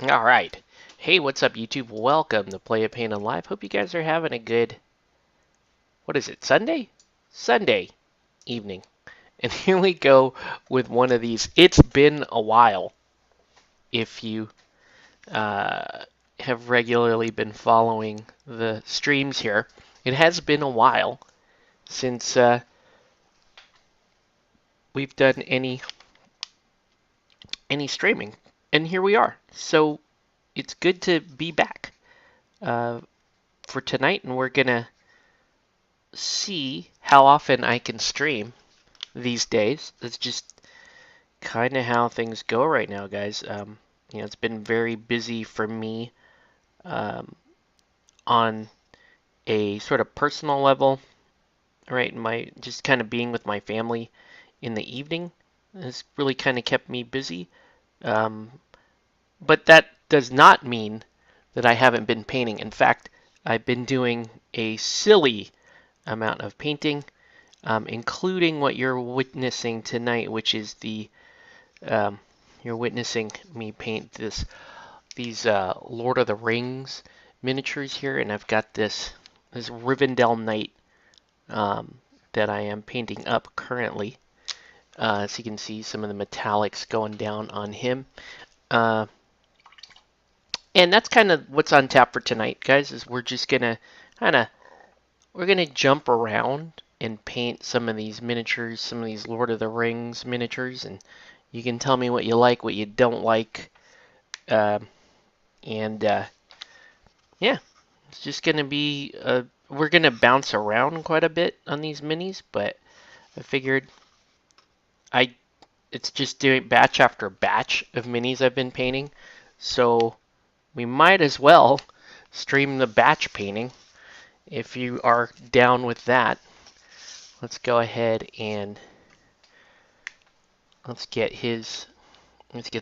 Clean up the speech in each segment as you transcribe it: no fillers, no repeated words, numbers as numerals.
All right. Hey, what's up, YouTube? Welcome to Play a Pain on Live. Hope you guys are having a good, what is it, Sunday? Sunday evening. And here we go with one of these. It's been a while if you have regularly been following the streams here. It has been a while since we've done any streaming. And here we are. So it's good to be back uh, for tonight, and we're going to see how often I can stream these days. It's just kind of how things go right now, guys. It's been very busy for me um, on a sort of personal level, right? My just kind of being with my family in the evening has really kind of kept me busy. Um, but that does not mean that I haven't been painting. In fact, I've been doing a silly amount of painting, including what you're witnessing tonight, which is um, you're witnessing me paint these Lord of the Rings miniatures here, and I've got this Rivendell knight that I am painting up currently. So you can see some of the metallics going down on him. Uh, and that's kind of what's on tap for tonight, guys, is we're just gonna kind of we're gonna jump around and paint some of these miniatures, some of these Lord of the Rings miniatures, and you can tell me what you like, what you don't like, um, and yeah, it's just gonna be we're gonna bounce around quite a bit on these minis, but I figured I it's just doing batch after batch of minis I've been painting, so we might as well stream the batch painting if you are down with that. Let's go ahead and let's get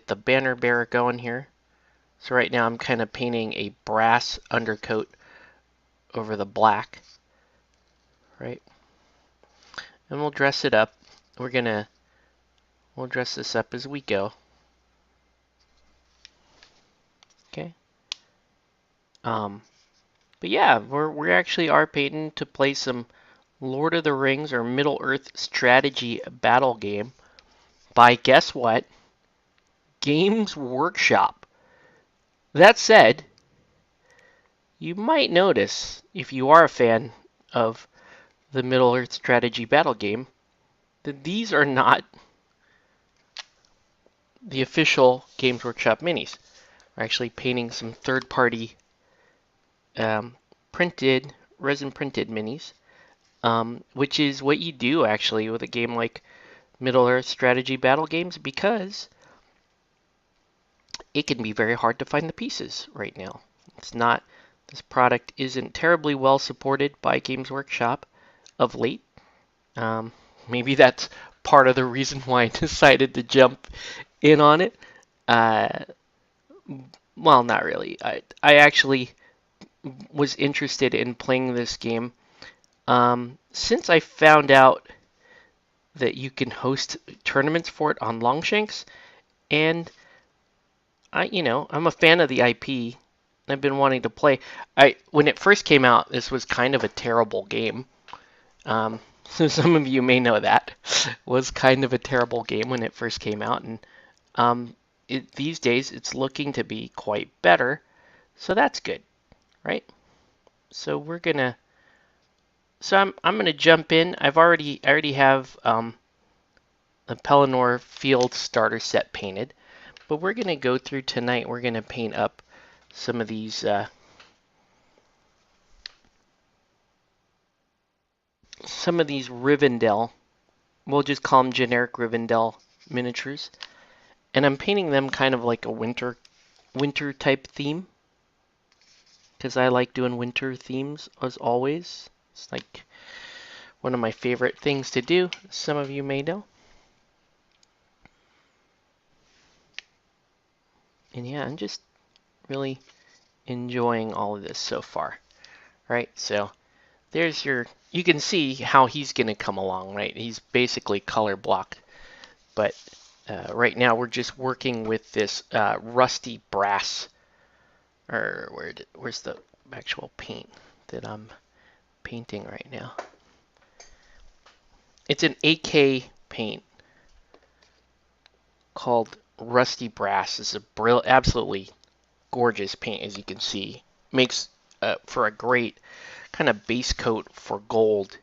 the banner bearer going here. So right now I'm kind of painting a brass undercoat over the black, right? And we'll dress it up. We'll dress this up as we go. Okay. But yeah, we actually are painting to play some Lord of the Rings or Middle Earth strategy battle game by, guess what? Games Workshop. That said, you might notice, if you are a fan of the Middle Earth strategy battle game, that these are not the official Games Workshop minis. We're actually painting some third-party resin printed minis, which is what you do actually with a game like Middle Earth strategy battle games, because it can be very hard to find the pieces right now. This product isn't terribly well supported by Games Workshop of late. Maybe that's part of the reason why I decided to jump in on it. Uh, well, not really. I actually was interested in playing this game since I found out that you can host tournaments for it on Longshanks, and I'm a fan of the IP. I've been wanting to play. When it first came out, this was kind of a terrible game. So some of you may know that was kind of a terrible game when it first came out, and these days it's looking to be quite better. So that's good, right? So we're gonna. So I'm gonna jump in. I already have the Pelennor Field starter set painted, but we're gonna go through tonight. We're gonna paint up some of these Rivendell. We'll just call them generic Rivendell miniatures, and I'm painting them kind of like a winter type theme, because I like doing winter themes as always. It's like one of my favorite things to do. Some of you may know. And yeah, I'm just really enjoying all of this so far. Right, so you can see how he's going to come along, right? He's basically color blocked, but Right now we're just working with this rusty brass, or where's the actual paint that I'm painting right now? It's an 8K paint called Rusty Brass. It's a absolutely gorgeous paint, as you can see. Makes for a great kind of base coat for gold,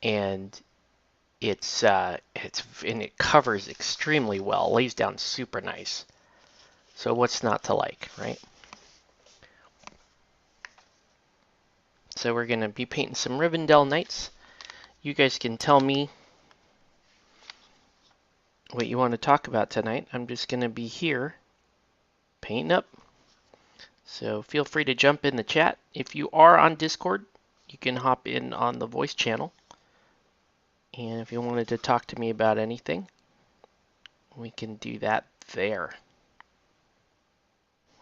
and and it covers extremely well, lays down super nice. So what's not to like, right? So we're gonna be painting some Rivendell Knights. You guys can tell me what you want to talk about tonight. I'm just gonna be here painting up. So feel free to jump in the chat. If you are on Discord, you can hop in on the voice channel. And if you wanted to talk to me about anything, we can do that there.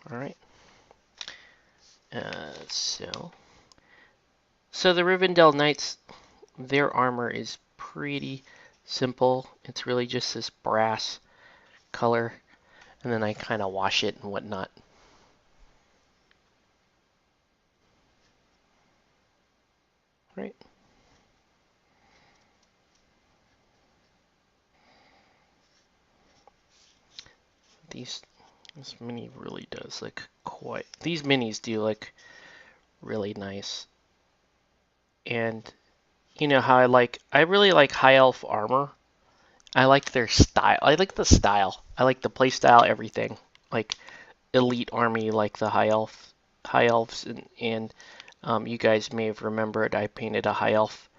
All right. So the Rivendell Knights, their armor is pretty simple. It's really just this brass color, and then I kind of wash it and whatnot. Right. This mini really does look quite. These minis do look really nice, and you know how I really like high elf armor. I like their style. I like the style. I like the play style, everything. Like elite army, like the high elves, and you guys may have remembered I painted a high elf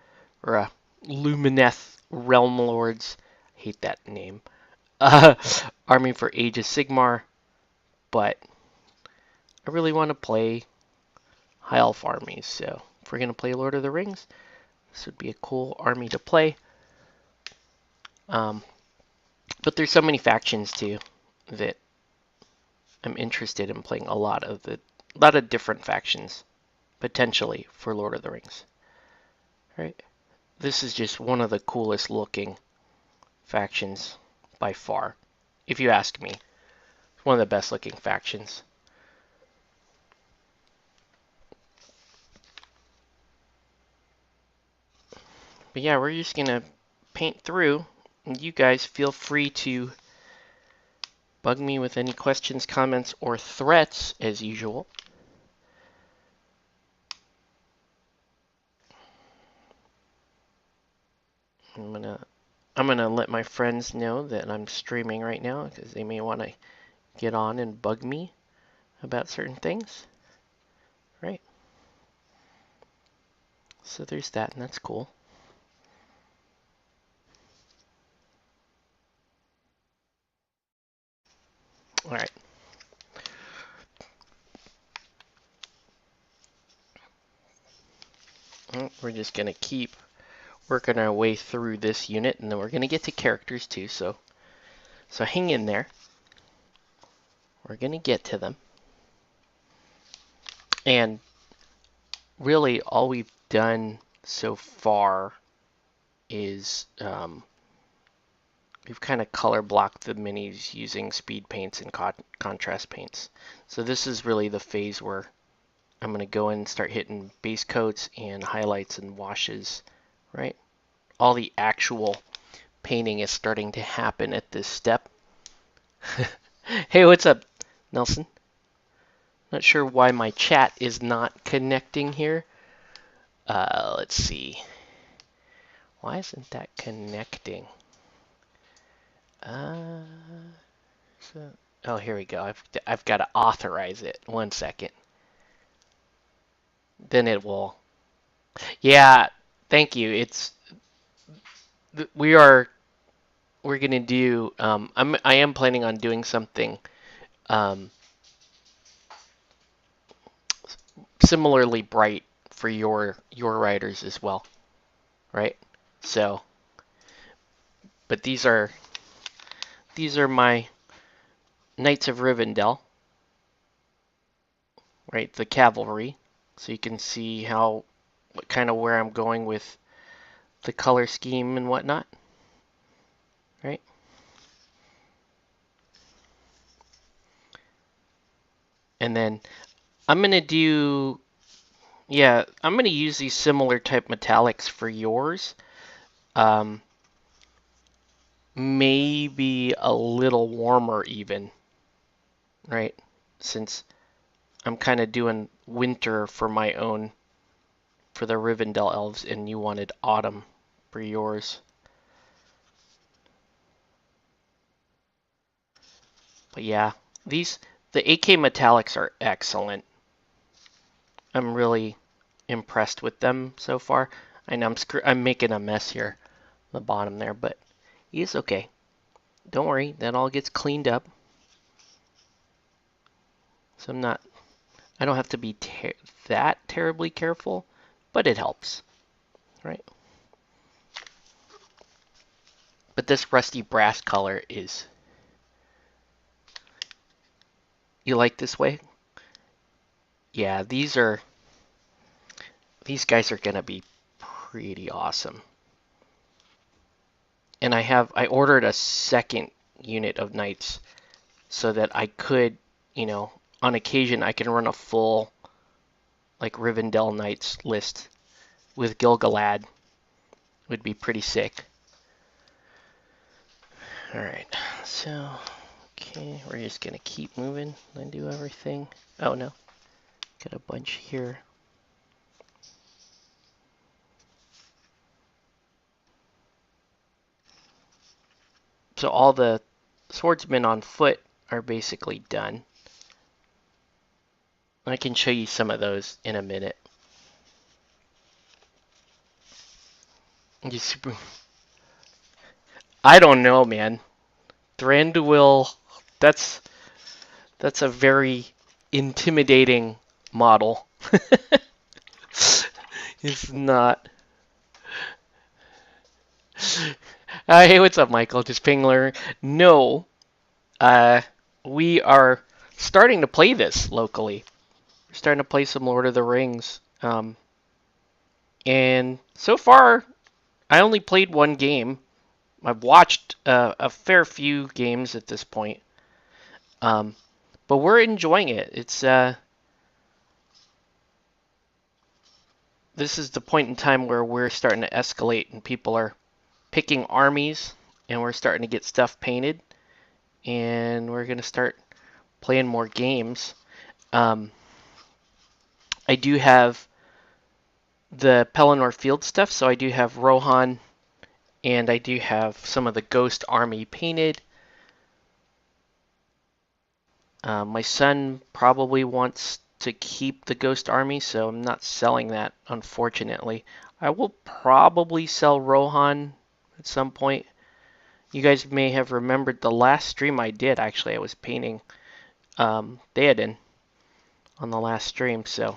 or a Lumineth Realm Lords. I hate that name. Uh, army for Age of Sigmar, but I really want to play high elf armies. So if we're gonna play Lord of the Rings, this would be a cool army to play. But there's so many factions too that I'm interested in playing a lot of different factions potentially for Lord of the Rings. Right? This is just one of the coolest looking factions by far, if you ask me. It's one of the best looking factions. But yeah, we're just gonna paint through, and you guys feel free to bug me with any questions, comments, or threats as usual. I'm gonna let my friends know that I'm streaming right now because they may want to get on and bug me about certain things. Right? So there's that, and that's cool. All right. We're just gonna keep working our way through this unit, and then we're gonna get to characters too. So hang in there. We're gonna get to them. And really, all we've done so far is we've kind of color blocked the minis using speed paints and contrast paints. So this is really the phase where I'm going to go in and start hitting base coats and highlights and washes, right? All the actual painting is starting to happen at this step. Hey, what's up, Nelson? Not sure why my chat is not connecting here. Let's see. Why isn't that connecting? Oh, here we go. I've got to authorize it. 1 second. Then it will. Yeah, thank you. We're gonna do. I am planning on doing something similarly bright for your writers as well, right? So, but these are my Knights of Rivendell, right? The cavalry, so you can see kind of where I'm going with the color scheme and whatnot, right? And then I'm going to do, yeah, I'm going to use these similar type metallics for yours. Maybe a little warmer even, right? Since I'm kind of doing winter for my own, for the Rivendell elves, and you wanted autumn for yours. But yeah, the AK metallics are excellent. I'm really impressed with them so far. I know I'm making a mess here, the bottom there, but it's okay. Don't worry, that all gets cleaned up. So I don't have to be that terribly careful, but it helps, right? But this rusty brass color is, you like this way? Yeah, these guys are gonna be pretty awesome. And I ordered a second unit of knights so that I could, on occasion I can run a full like Rivendell Knights list with Gilgalad. Would be pretty sick. Alright, so okay, we're just gonna keep moving and do everything. Oh no, got a bunch here. So all the swordsmen on foot are basically done. I can show you some of those in a minute. I don't know, man. Thranduil, that's a very intimidating model. It's not. Hey, what's up, Michael? Just Pingler. No, uh, we are starting to play this locally. We're starting to play some Lord of the Rings. And so far, I only played one game. I've watched a fair few games at this point. But we're enjoying it. It's this is the point in time where we're starting to escalate and people are picking armies and we're starting to get stuff painted and we're going to start playing more games. I do have the Pelennor Field stuff, so I do have Rohan and I do have some of the Ghost Army painted. My son probably wants to keep the Ghost Army, so I'm not selling that, unfortunately. I will probably sell Rohan at some point. You guys may have remembered the last stream I did, actually, I was painting Theoden on the last stream, so.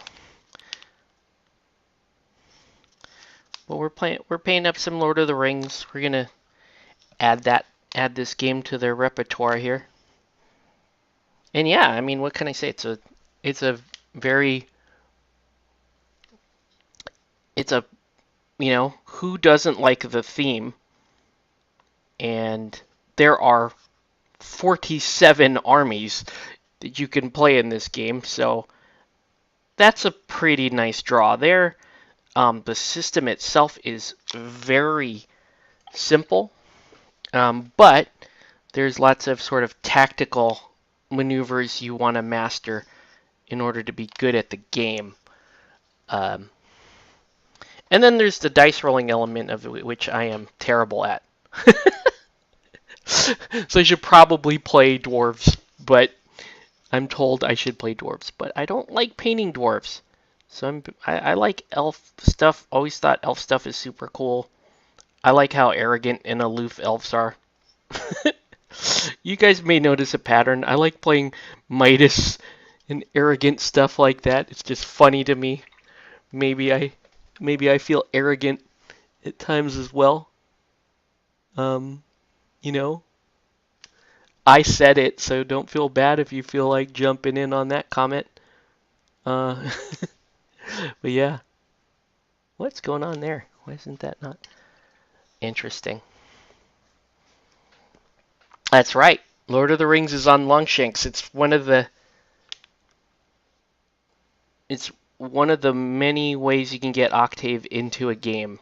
But we're painting up some Lord of the Rings. We're gonna add this game to their repertoire here. And yeah, I mean, what can I say? It's a very, who doesn't like the theme? And there are 47 armies that you can play in this game, so that's a pretty nice draw there. The system itself is very simple, but there's lots of sort of tactical maneuvers you want to master in order to be good at the game. And then there's the dice rolling element of it, which I am terrible at. So I should probably play dwarves, but I'm told I should play dwarves, but I don't like painting dwarves. So I like elf stuff. Always thought elf stuff is super cool. I like how arrogant and aloof elves are. You guys may notice a pattern. I like playing Midas and arrogant stuff like that. It's just funny to me. Maybe I feel arrogant at times as well. You know, I said it, so don't feel bad if you feel like jumping in on that comment. But yeah, what's going on there? Why isn't that not interesting? That's right. Lord of the Rings is on Longshanks. It's one of the It's one of the many ways you can get Octave into a game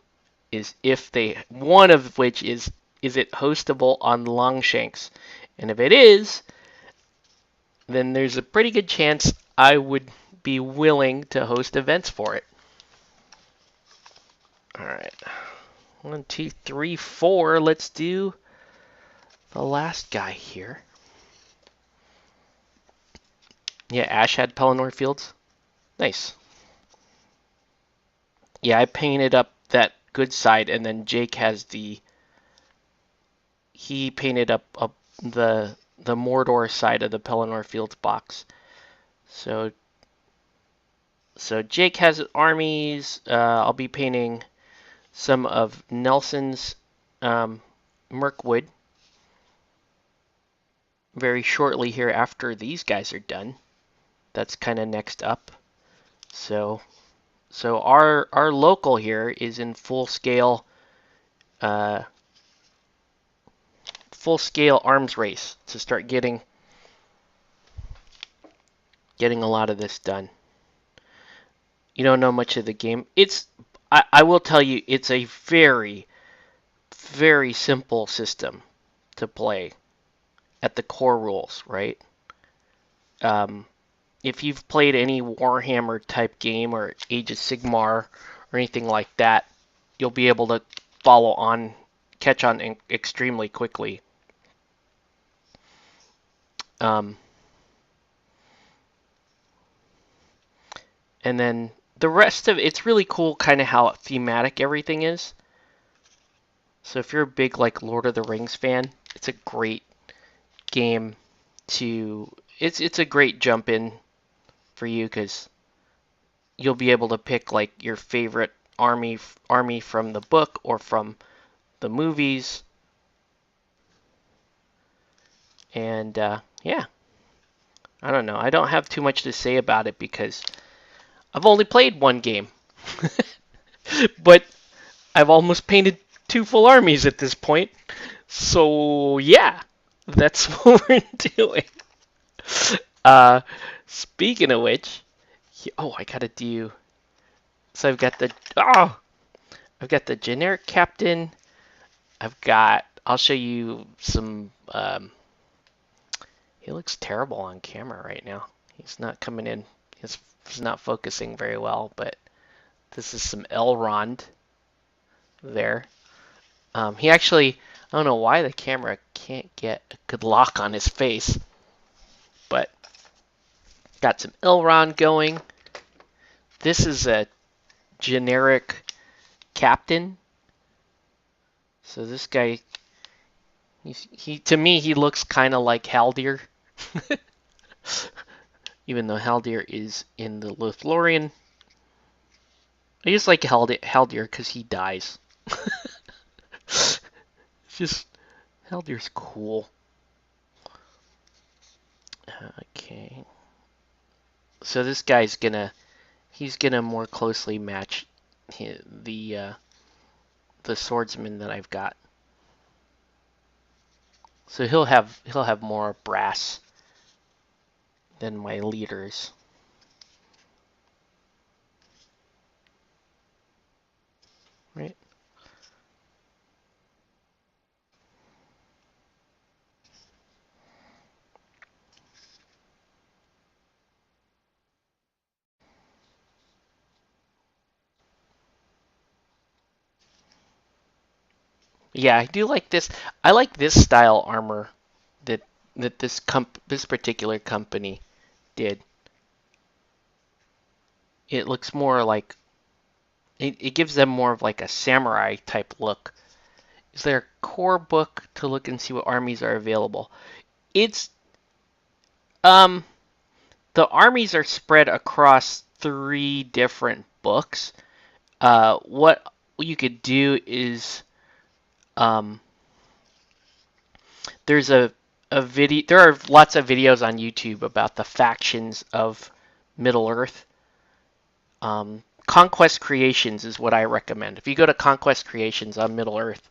is if they one of which is it hostable on Longshanks? And if it is, then there's a pretty good chance I would be willing to host events for it. All right. 1, 2, 3, 4. Let's do the last guy here. Yeah, Ash had Pelennor Fields. Nice. Yeah, I painted up that good side, and then Jake has he painted up the Mordor side of the Pelennor Fields box. So Jake has armies. I'll be painting some of Nelson's Mirkwood very shortly here after these guys are done. That's kind of next up. So our local here is in full scale arms race to start getting a lot of this done. You don't know much of the game. I will tell you, it's a very, very simple system to play at the core rules, right? If you've played any Warhammer type game or Age of Sigmar or anything like that, you'll be able to catch on extremely quickly. And then the rest of it's really cool, kind of how thematic everything is. So if you're a big like Lord of the Rings fan, it's a great game to. It's a great jump in for you because you'll be able to pick like your favorite army from the book or from the movies. And yeah, I don't know. I don't have too much to say about it because I've only played one game. But I've almost painted 2 full armies at this point. So yeah, that's what we're doing. Speaking of which, I gotta do. So I've got the generic captain. I'll show you some. He looks terrible on camera right now. He's not coming in. He's not focusing very well. But this is some Elrond there. He actually. I don't know why the camera can't get a good lock on his face. But got some Elrond going. This is a generic captain. So this guy, he to me he looks kind of like Haldir, even though Haldir is in the Lothlorien. I just like Haldir because he dies. Just Haldir's cool. Okay. So this guy's he's gonna more closely match the swordsman that I've got. So he'll have more brass than my leaders. Right? Yeah, I do like this. I like this style armor that this particular company did. It looks more like it gives them more of like a samurai type look. Is there a core book to look and see what armies are available? It's um the armies are spread across 3 different books. What you could do is um there's a video. There are lots of videos on YouTube about the factions of Middle Earth. Conquest Creations is what I recommend. If you go to Conquest Creations on Middle Earth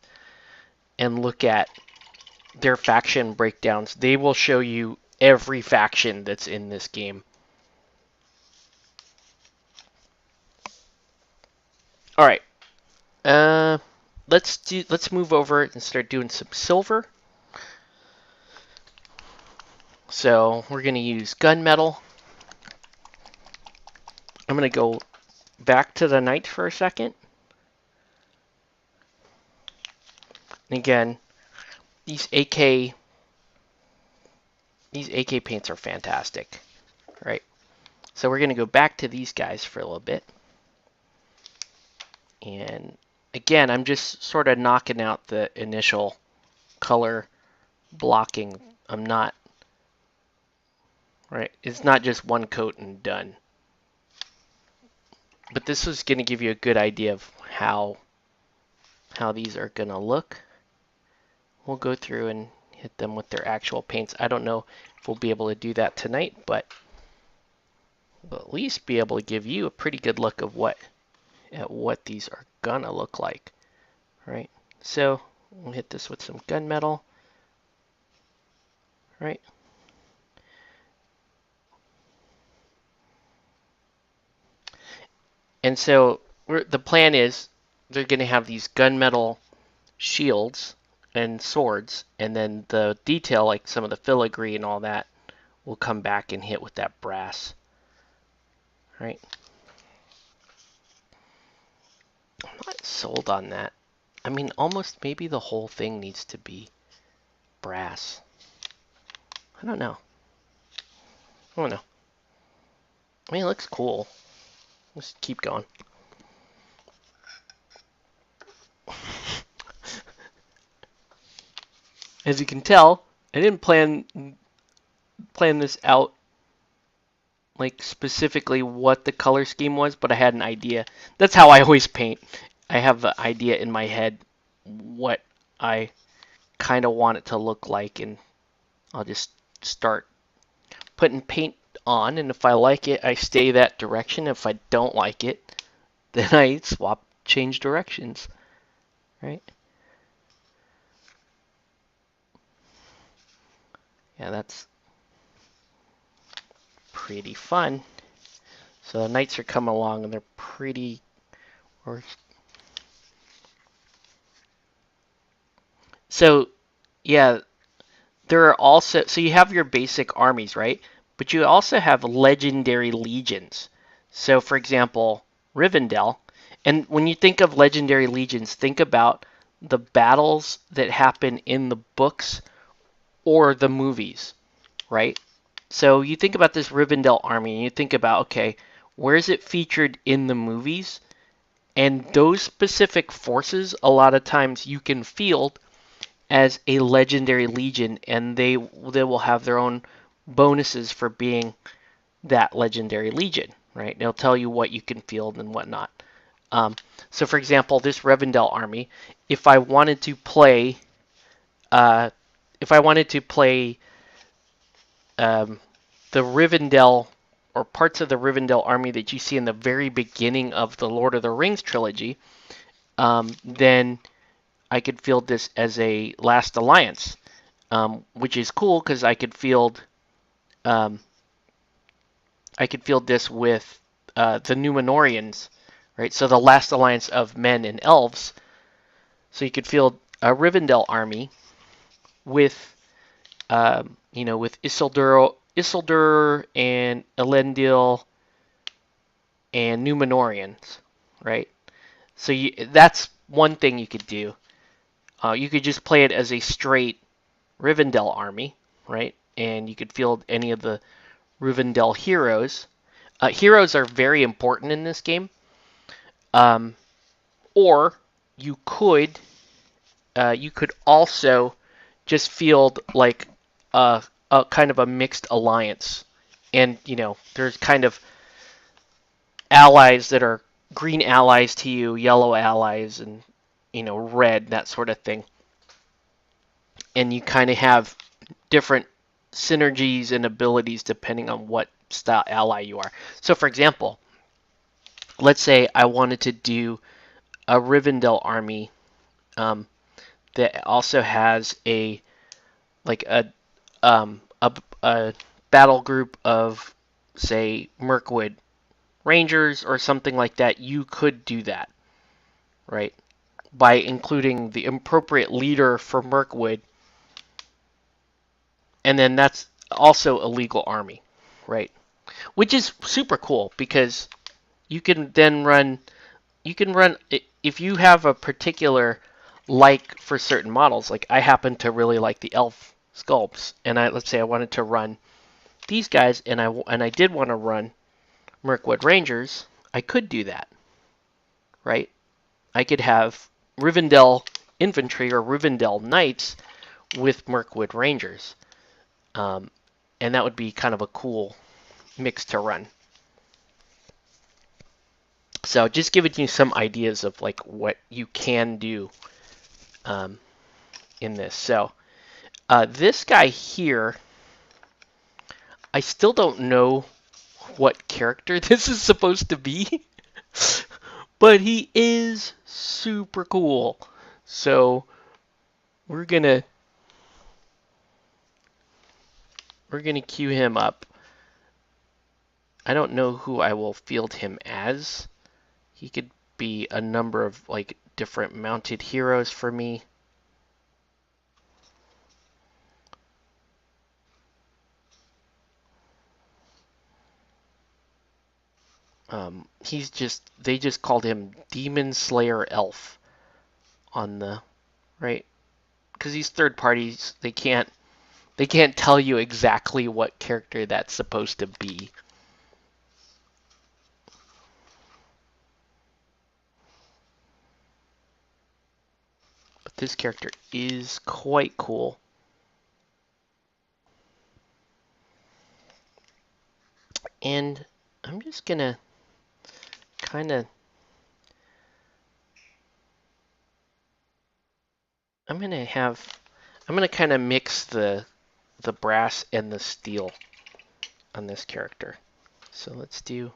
and look at their faction breakdowns, they will show you every faction that's in this game. All right. Uh, let's move over and start doing some silver. So we're gonna use gunmetal. I'm gonna go back to the knight for a second. And again, these AK paints are fantastic, right? So we're gonna go back to these guys for a little bit. And again, I'm just sort of knocking out the initial color blocking. I'm not, right? It's not just one coat and done. But this is going to give you a good idea of how these are going to look. We'll go through and hit them with their actual paints. I don't know if we'll be able to do that tonight, but we'll at least be able to give you a pretty good look of what these are going to look like, right? So we'll hit this with some gunmetal, right? And so the plan is they're going to have these gunmetal shields and swords, and then the detail, like some of the filigree and all that, will come back and hit with that brass. Right? I'm not sold on that. I mean, almost maybe the whole thing needs to be brass. I don't know. I don't know. I mean, it looks cool. Let's keep going. As you can tell, I didn't plan this out like specifically what the color scheme was, but I had an idea. That's how I always paint. I have an idea in my head what I kind of want it to look like, and I'll just start putting paint on, and if I like it, I stay that direction. If I don't like it, then I change directions, right? Yeah, that's pretty fun. So the knights are coming along, and they're pretty... So, yeah, there are also... So you have your basic armies, right? But you also have legendary legions. So, for example, Rivendell. And when you think of legendary legions, think about the battles that happen in the books or the movies, right? So you think about this Rivendell army and you think about, okay, where is it featured in the movies? And those specific forces, a lot of times you can field as a legendary legion, and they will have their own bonuses for being that legendary legion, right? They'll tell you what you can field and whatnot. So, for example, this Rivendell army, if I wanted to play, uh, if I wanted to play the Rivendell or parts of the Rivendell army that you see in the very beginning of the Lord of the Rings trilogy, then I could field this as a Last Alliance, which is cool because I could field this with the Númenóreans, right? So the Last Alliance of men and elves. So you could field a Rivendell army with, with Isildur and Elendil and Númenóreans, right? So that's one thing you could do. You could just play it as a straight Rivendell army, right? And you could field any of the Rivendell heroes. Heroes are very important in this game. Or you could also just field like a kind of a mixed alliance, and there's kind of allies that are green allies to you, yellow allies, and red, that sort of thing. And you kind of have different synergies and abilities depending on what style ally you are. So, for example, let's say I wanted to do a Rivendell army that also has a like a battle group of, say, Mirkwood Rangers or something like that. You could do that, right? By including the appropriate leader for Mirkwood, and then that's also a legal army, right? Which is super cool because you can then run. You can run if you have a particular like for certain models. Like I happen to really like the elf sculpts, and let's say I wanted to run these guys, and I did want to run Mirkwood Rangers. I could do that, right? I could have Rivendell Infantry or Rivendell Knights with Mirkwood Rangers, um, and that would be kind of a cool mix to run. So just giving you some ideas of like what you can do um, in this. So this guy here, I still don't know what character this is supposed to be, but he is super cool. So we're gonna queue him up. I don't know who I will field him as. He could be a number of like different mounted heroes for me. They just called him Demon Slayer Elf on the right because these third parties they can't tell you exactly what character that's supposed to be. But this character is quite cool. And I'm just gonna kind of I'm gonna have I'm gonna kind of mix the brass and the steel on this character. So let's do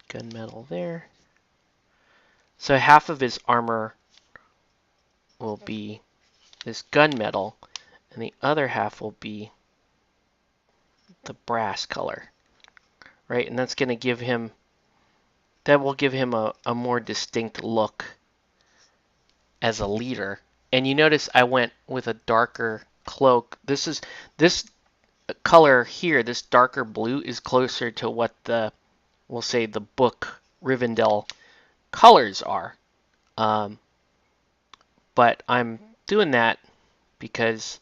gunmetal there. So half of his armor will be this gunmetal, and the other half will be the brass color, right? And that's going to give him that will give him a more distinct look as a leader. And you notice I went with a darker cloak. This color here, this darker blue, is closer to what we'll say the book Rivendell colors are. Um, but I'm doing that because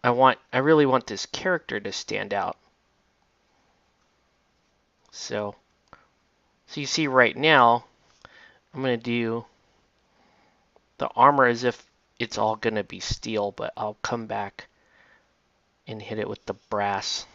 I really want this character to stand out. So you see right now, I'm going to do the armor as if it's all going to be steel, but I'll come back and hit it with the brass.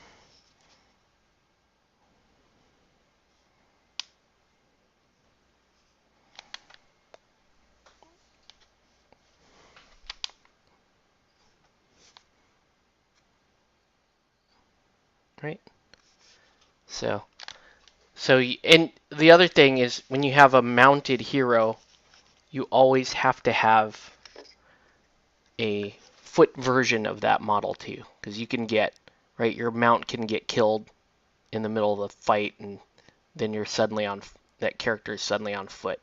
Right? So, and the other thing is when you have a mounted hero, you always have to have a foot version of that model too, because you can get, right, your mount can get killed in the middle of the fight, and then you're suddenly on, that character is suddenly on foot.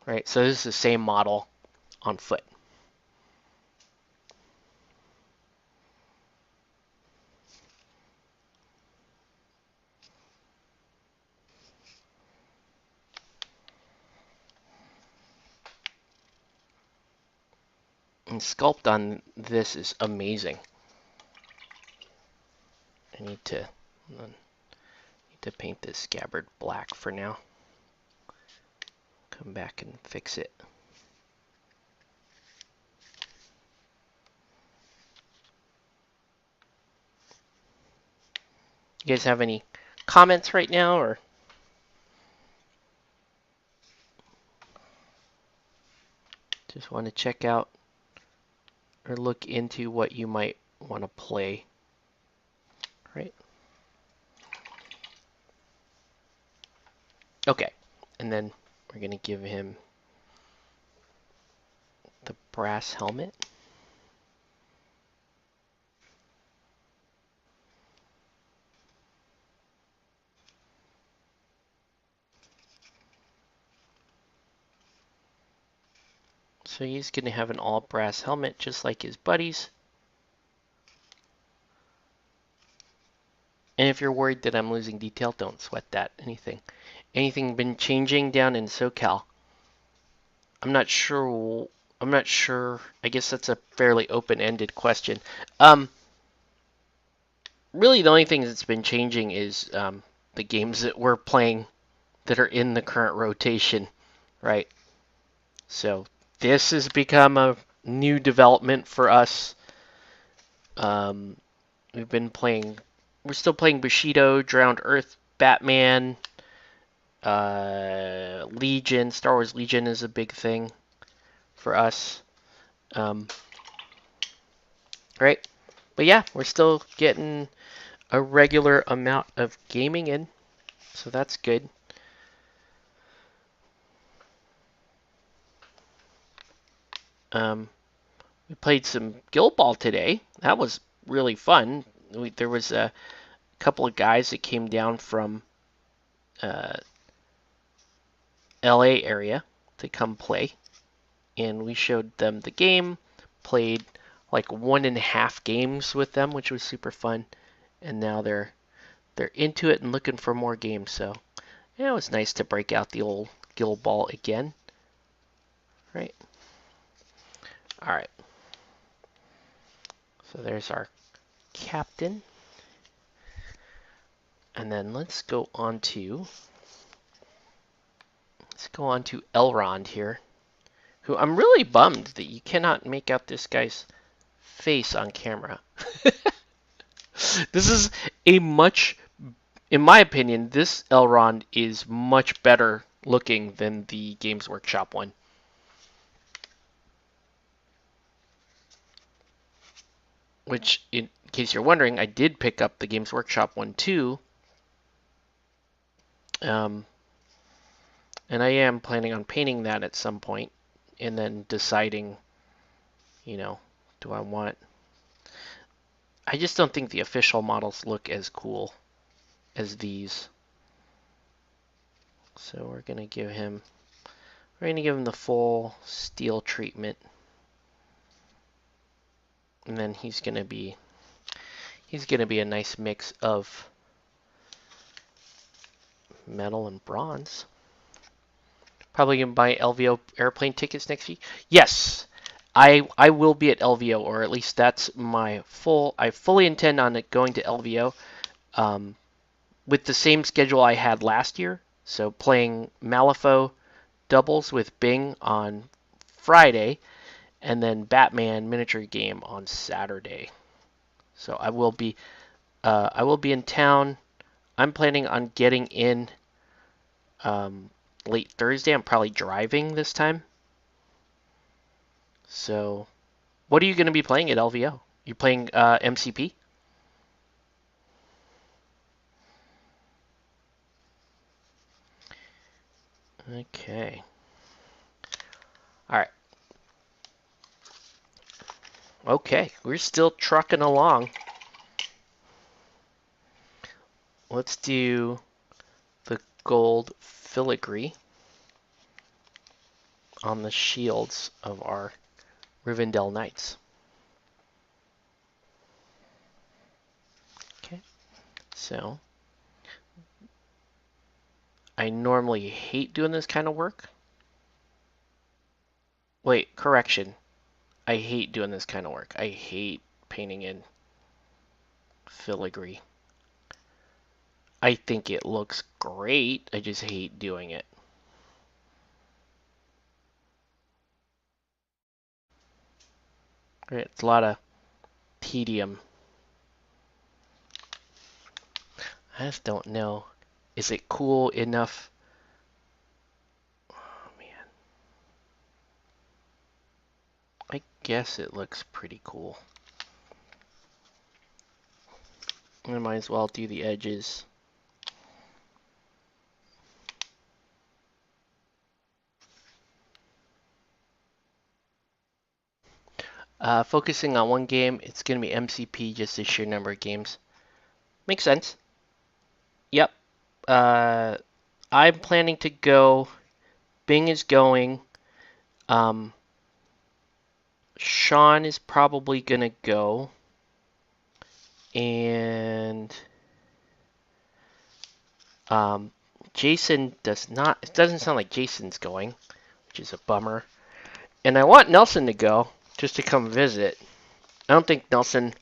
Right, so this is the same model on foot. And sculpt on this is amazing. I need to paint this scabbard black for now. Come back and fix it. You guys have any comments right now, or just want to check out or look into what you might want to play, right? Okay, and then we're going to give him the brass helmet. So he's going to have an all brass helmet just like his buddies. And if you're worried that I'm losing detail, don't sweat that. Anything been changing down in SoCal? I'm not sure. I'm not sure. I guess that's a fairly open-ended question. Um, Really, the only thing that's been changing is the games that we're playing that are in the current rotation, right? So this has become a new development for us. Um, we've been playing. We're still playing Bushido, Drowned Earth, Batman, Legion. Star Wars Legion is a big thing for us. Um, right? But yeah, we're still getting a regular amount of gaming in, so that's good. Um, we played some Guild Ball today. That was really fun. There was a couple of guys that came down from uh, LA area to come play, and we showed them the game, played like 1.5 games with them, which was super fun. And now they're into it and looking for more games. So yeah, it was nice to break out the old Guild Ball again, right? All right. So there's our captain. And then let's go on to Elrond here, who I'm really bummed that you cannot make out this guy's face on camera. This is a much, in my opinion, this Elrond is much better looking than the Games Workshop one. Which, in case you're wondering, I did pick up the Games Workshop one too. Um, and I am planning on painting that at some point and then deciding, do I want. I just don't think the official models look as cool as these. So we're gonna give him the full steel treatment. And then he's gonna be a nice mix of metal and bronze. Probably gonna buy LVO airplane tickets next week. Yes, I will be at LVO, or at least that's I fully intend on it going to LVO with the same schedule I had last year. So playing Malifaux doubles with Bing on Friday, and then Batman miniature game on Saturday. So I will be in town. I'm planning on getting in late Thursday. I'm probably driving this time. So, what are you going to be playing at LVO? You playing MCP? Okay. All right. Okay, we're still trucking along. Let's do the gold filigree on the shields of our Rivendell Knights. Okay, so I normally hate doing this kind of work. Wait, correction. I hate doing this kind of work. I hate painting in filigree. I think it looks great. I just hate doing it. Right, it's a lot of tedium. I just don't know. Is it cool enough? Oh man. I guess it looks pretty cool. I might as well do the edges. Focusing on one game, it's going to be MCP, just the sheer number of games. Makes sense. Yep. I'm planning to go. Bing is going. Um, Sean is probably gonna go, and Jason does not. It doesn't sound like Jason's going, which is a bummer. And I want Nelson to go just to come visit. I don't think Nelson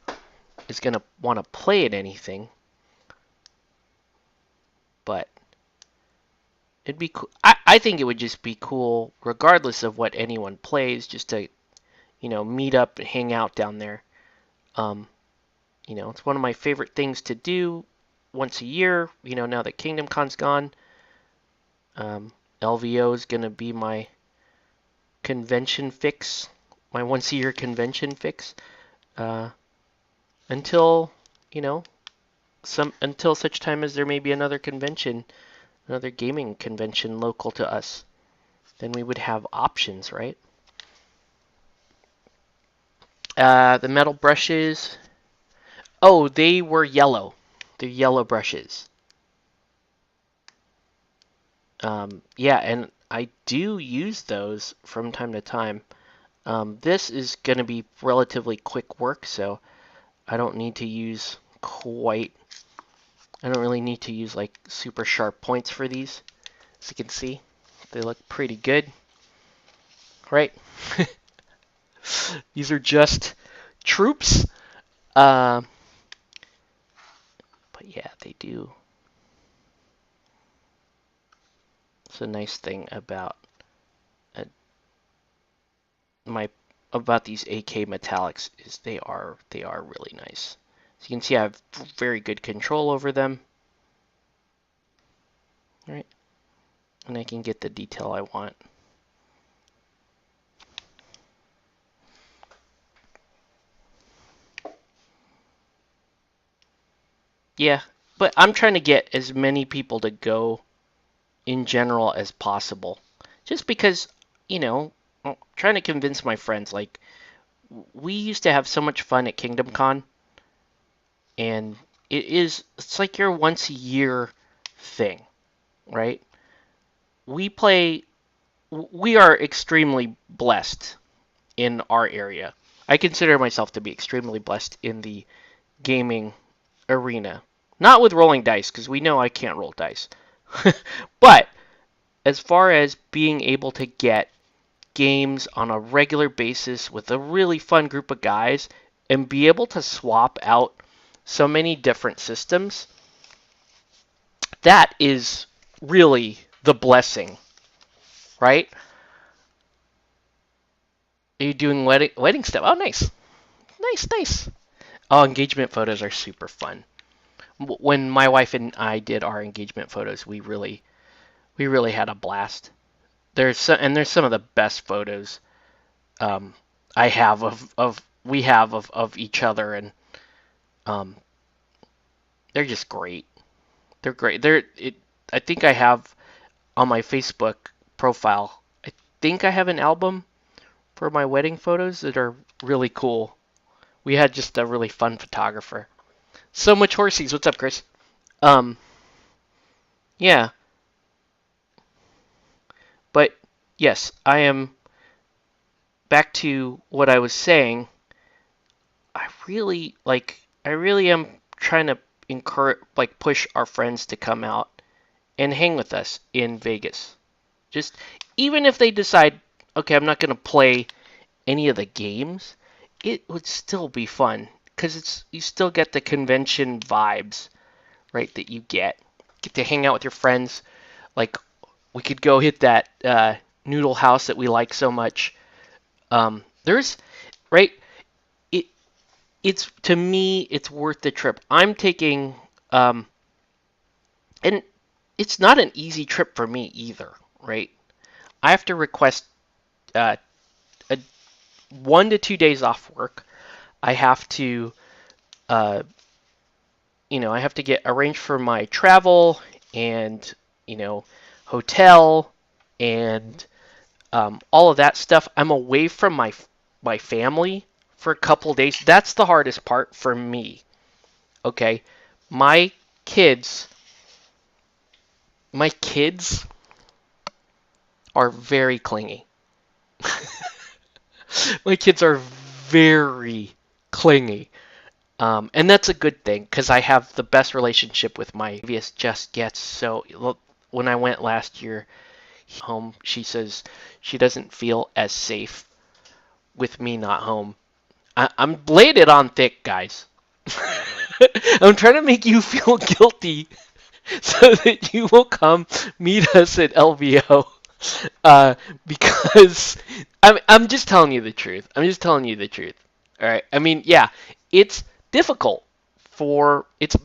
is gonna want to play at anything, but it'd be cool. I think it would just be cool, regardless of what anyone plays, just to meet up and hang out down there. Um, it's one of my favorite things to do once a year. Now that Kingdom Con's gone, LVO is gonna be my convention fix, my once a year convention fix, until you know until such time as there may be another convention, another gaming convention local to us. Then we would have options, right? The metal brushes. Oh, they were yellow. They're yellow brushes. Yeah, and I do use those from time to time. This is going to be relatively quick work, so I don't need to use quite. I don't really need to use like super sharp points for these. As you can see, they look pretty good, right? These are just troops. But yeah, they do. It's a nice thing about uh, my about these AK metallics is they are really nice. So you can see I have very good control over them. All right, and I can get the detail I want. Yeah, but I'm trying to get as many people to go in general as possible. Just because, I'm trying to convince my friends, like, we used to have so much fun at Kingdom Con, and it's like your once a year thing, right? We play, we are extremely blessed in our area. I consider myself to be extremely blessed in the gaming arena. Not with rolling dice, because we know I can't roll dice. But as far as being able to get games on a regular basis with a really fun group of guys and be able to swap out so many different systems, that is really the blessing, right? Are you doing wedding stuff? Oh, nice. Nice, nice. Oh, engagement photos are super fun. When my wife and I did our engagement photos, we really had a blast. There's some of the best photos um, I have of each other, and um, they're just great. They're great. I think I have on my Facebook profile. I think I have an album for my wedding photos that are really cool. We had just a really fun photographer. So much horsies. What's up, Chris? Um, yeah, but yes, I am back to what I was saying. I really am trying to encourage, like, push our friends to come out and hang with us in Vegas. Just even if they decide, okay, I'm not going to play any of the games, it would still be fun because you still get the convention vibes, right? That you get to hang out with your friends. Like we could go hit that noodle house that we like so much. There's right. It it's to me it's worth the trip. I'm taking and it's not an easy trip for me either, right? I have to request uh, a 1 to 2 days off work. I have to, uh, I have to get arranged for my travel and, hotel and all of that stuff. I'm away from my family for a couple days. That's the hardest part for me. Okay, my kids, my kids are very clingy. My kids are very clingy. And that's a good thing because I have the best relationship with my previous just gets so when I went last year home, she says she doesn't feel as safe with me not home. I'm laid it on thick, guys. I'm trying to make you feel guilty so that you will come meet us at LVO. Because I'm just telling you the truth. I'm just telling you the truth. All right. I mean, yeah, it's difficult for it's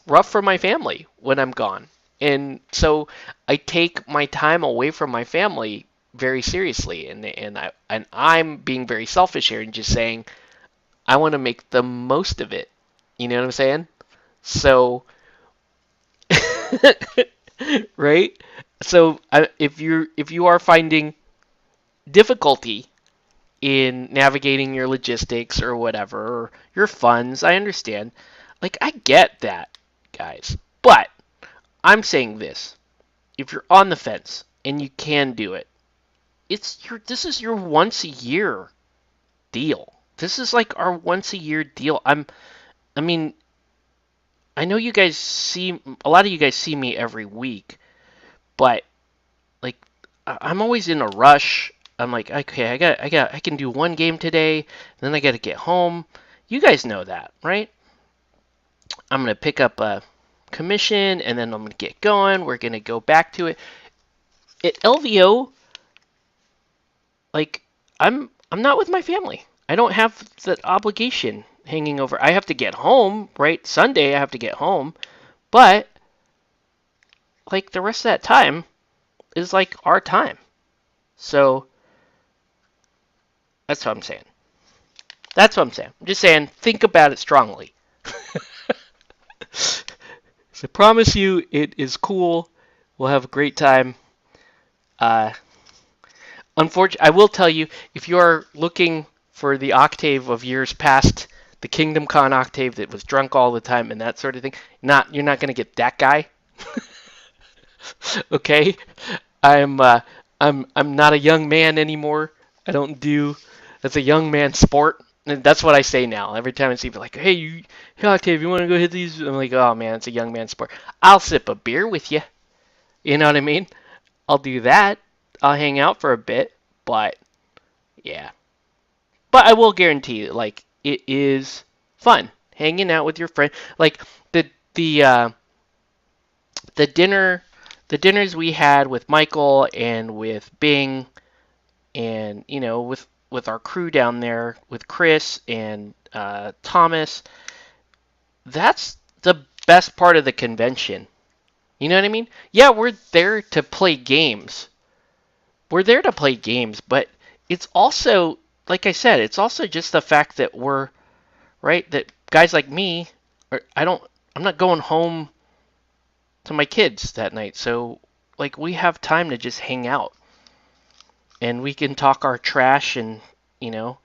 rough for my family when I'm gone, and so I take my time away from my family very seriously, and I'm being very selfish here and just saying I want to make the most of it. You know what I'm saying? So, right? So if you are finding difficulty in navigating your logistics or whatever, or your funds, I understand. Like I get that, guys. But I'm saying this. If you're on the fence and you can do it, this is your once a year deal. This is like our once a year deal. I mean, I know you guys see a lot of you guys see me every week, but like I'm always in a rush. I'm like, okay, I can do one game today, then I got to get home. You guys know that, right? I'm gonna pick up a commission, and then I'm gonna get going. We're gonna go back to it. At LVO, like I'm not with my family. I don't have that obligation hanging over. I have to get home, right? Sunday I have to get home, but like the rest of that time is like our time. So that's what I'm saying. That's what I'm saying. I'm just saying, think about it strongly. So I promise you, it is cool. We'll have a great time. Uh, Unfortunately, I will tell you, if you are looking for the octave of years past, the Kingdom Con octave that was drunk all the time and that sort of thing, you're not going to get that guy. Okay, I'm uh, I'm not a young man anymore. I don't do that's a young man sport. And that's what I say now. Every time I see people like, hey Octave, you want to go hit these? I'm like, oh man, it's a young man sport. I'll sip a beer with you. You know what I mean? I'll do that. I'll hang out for a bit, but yeah. But I will guarantee you, like, it is fun hanging out with your friend. Like the uh, the dinner, the dinners we had with Michael and with Bing, and with our crew down there with Chris and Thomas. That's the best part of the convention. You know what I mean? Yeah, we're there to play games. We're there to play games, but it's also, like I said, it's also just the fact that we're right that guys like me, I'm not going home to my kids that night, so like we have time to just hang out and we can talk our trash and you know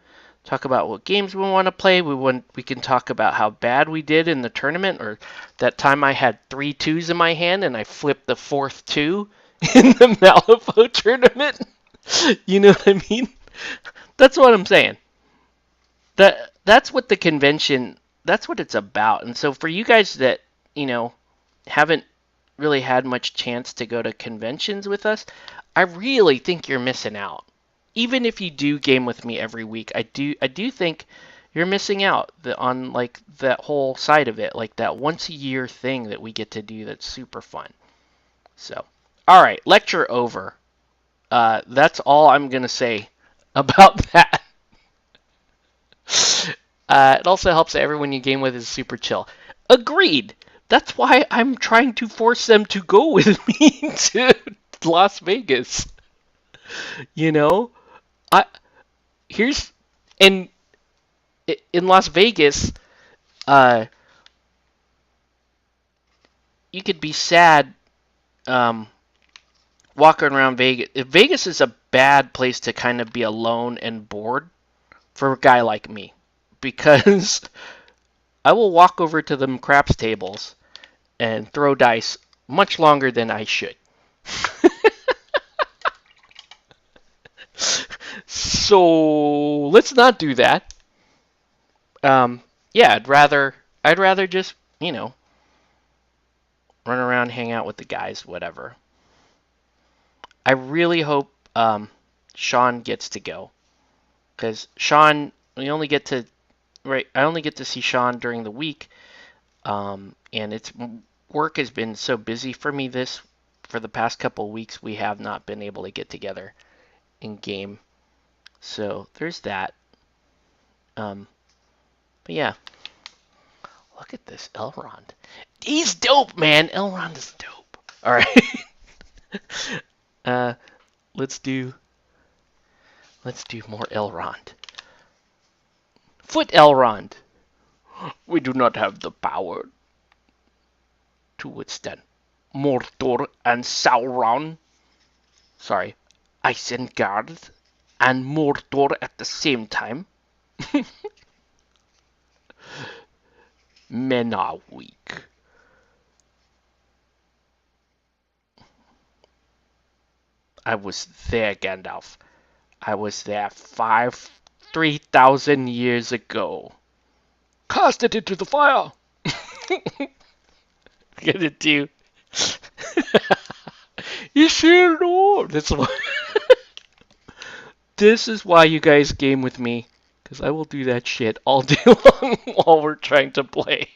talk about what games we want to play. We can talk about how bad we did in the tournament, or that time I had 3 2s in my hand and I flipped the fourth 2 in the Malifaux tournament. You know what I mean? That's what I'm saying. That's what the convention. That's what it's about. And so for you guys that haven't really had much chance to go to conventions with us, I really think you're missing out. Even if you do game with me every week, I do think you're missing out on like that whole side of it, like that once a year thing that we get to do that's super fun. So, all right, lecture over. That's all I'm gonna say about that. It also helps that everyone you game with is super chill. Agreed. That's why I'm trying to force them to go with me to Las Vegas. You know, I here's in in Las Vegas, uh, you could be sad um, walking around Vegas. Vegas is a bad place to kind of be alone and bored for a guy like me because I will walk over to them craps tables and throw dice much longer than I should. So let's not do that. Yeah, I'd rather just run around, hang out with the guys, whatever. I really hope Sean gets to go because Sean, we only get to right. I only get to see Sean during the week, and it's work has been so busy for me this for the past couple of weeks. We have not been able to get together in game, so there's that. Um, but yeah, look at this Elrond. He's dope, man. Elrond is dope. All right. uh, let's do more Elrond. Foot Elrond. We do not have the power to withstand Mordor and Sauron. Sorry, Isengard and Mordor at the same time. Men are weak. I was there, Gandalf. I was there 3,000 years ago. Cast it into the fire. Get it, too. You sure know. That's why. This is why you guys game with me, because I will do that shit all day long while we're trying to play.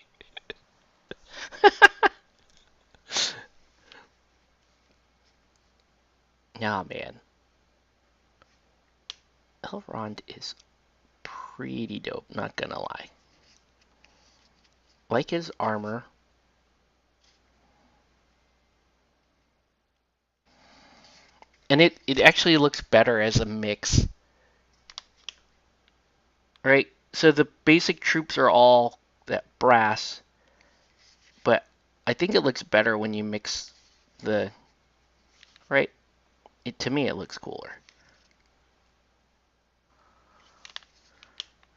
Nah, man. Elrond is pretty dope, not gonna lie. Like his armor. And it actually looks better as a mix. Right? So the basic troops are all that brass, but I think it looks better when you mix the right? To me it looks cooler.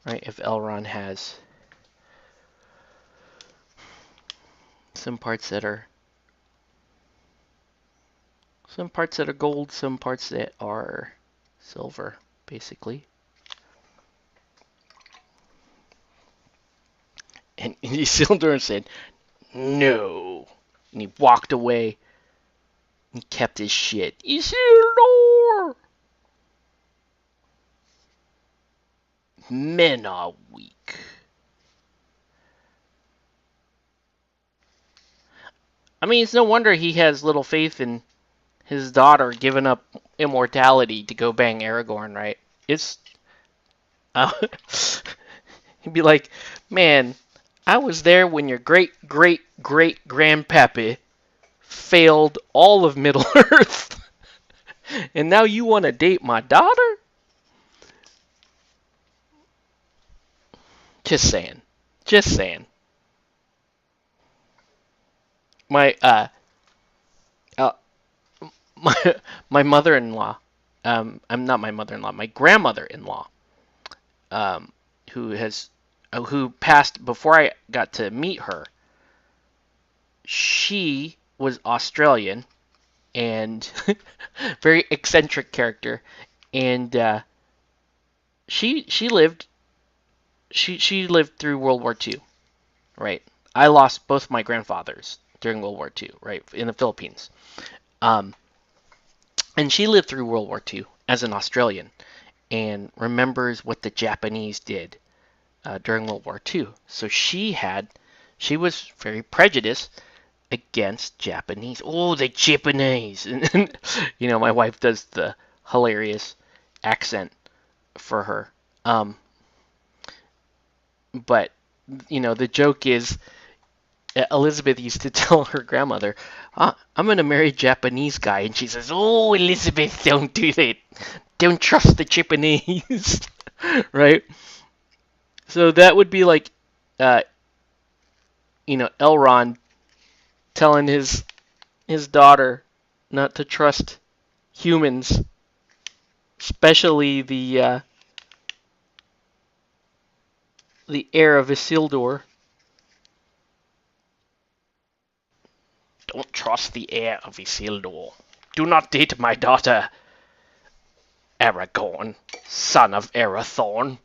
Right? If Elrond has some parts that are gold, some parts that are silver, basically. And Isildur said, "No," and he walked away. He kept his shit. Isildur! Men are weak. I mean, it's no wonder he has little faith in his daughter giving up immortality to go bang Aragorn, right? It's he'd be like, man, I was there when your great great great grandpappy failed all of Middle Earth, and now you want to date my daughter? Just saying, just saying. My uh my my mother-in-law, I'm not my mother-in-law, my grandmother-in-law, um, who passed before I got to meet her. She was Australian and very eccentric character, and she lived she lived through World War II, right? I lost both my grandfathers during World War II, right, in the Philippines. Um, and she lived through World War II as an Australian and remembers what the Japanese did during World War II. So she was very prejudiced against Japanese. Oh, the Japanese! And my wife does the hilarious accent for her. But the joke is Elizabeth used to tell her grandmother, "I'm gonna marry a Japanese guy," and she says, "Oh, Elizabeth, don't do that. Don't trust the Japanese." Right? So that would be like, uh, Elrond telling his daughter not to trust humans, especially the heir of Isildur. Don't trust the heir of Isildur. Do not date my daughter. Aragorn, son of Arathorn.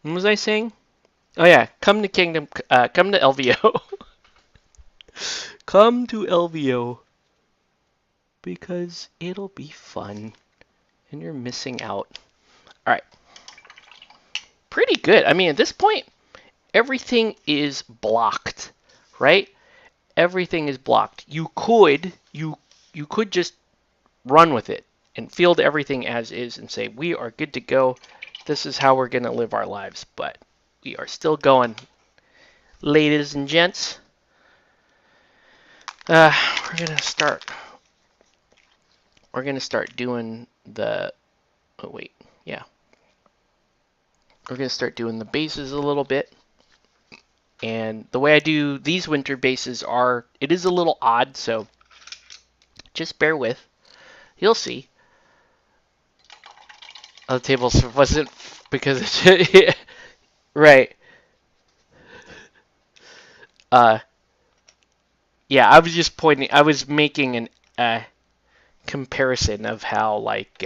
What was I saying? Oh yeah, come to Kingdom, come to LVO. Come to LVO because it'll be fun, and you're missing out. All right, pretty good. I mean, at this point, everything is blocked, right? Everything is blocked. You could just run with it and field everything as is and say we are good to go. This is how we're gonna live our lives, but we are still going, ladies and gents. We're gonna start. We're gonna start doing the. Oh wait, yeah. We're gonna start doing the bases a little bit. And the way I do these winter bases it is a little odd, so just bear with. You'll see. Oh, the tables wasn't because it's right. Uh, yeah, I was just pointing. I was making an comparison of how, like,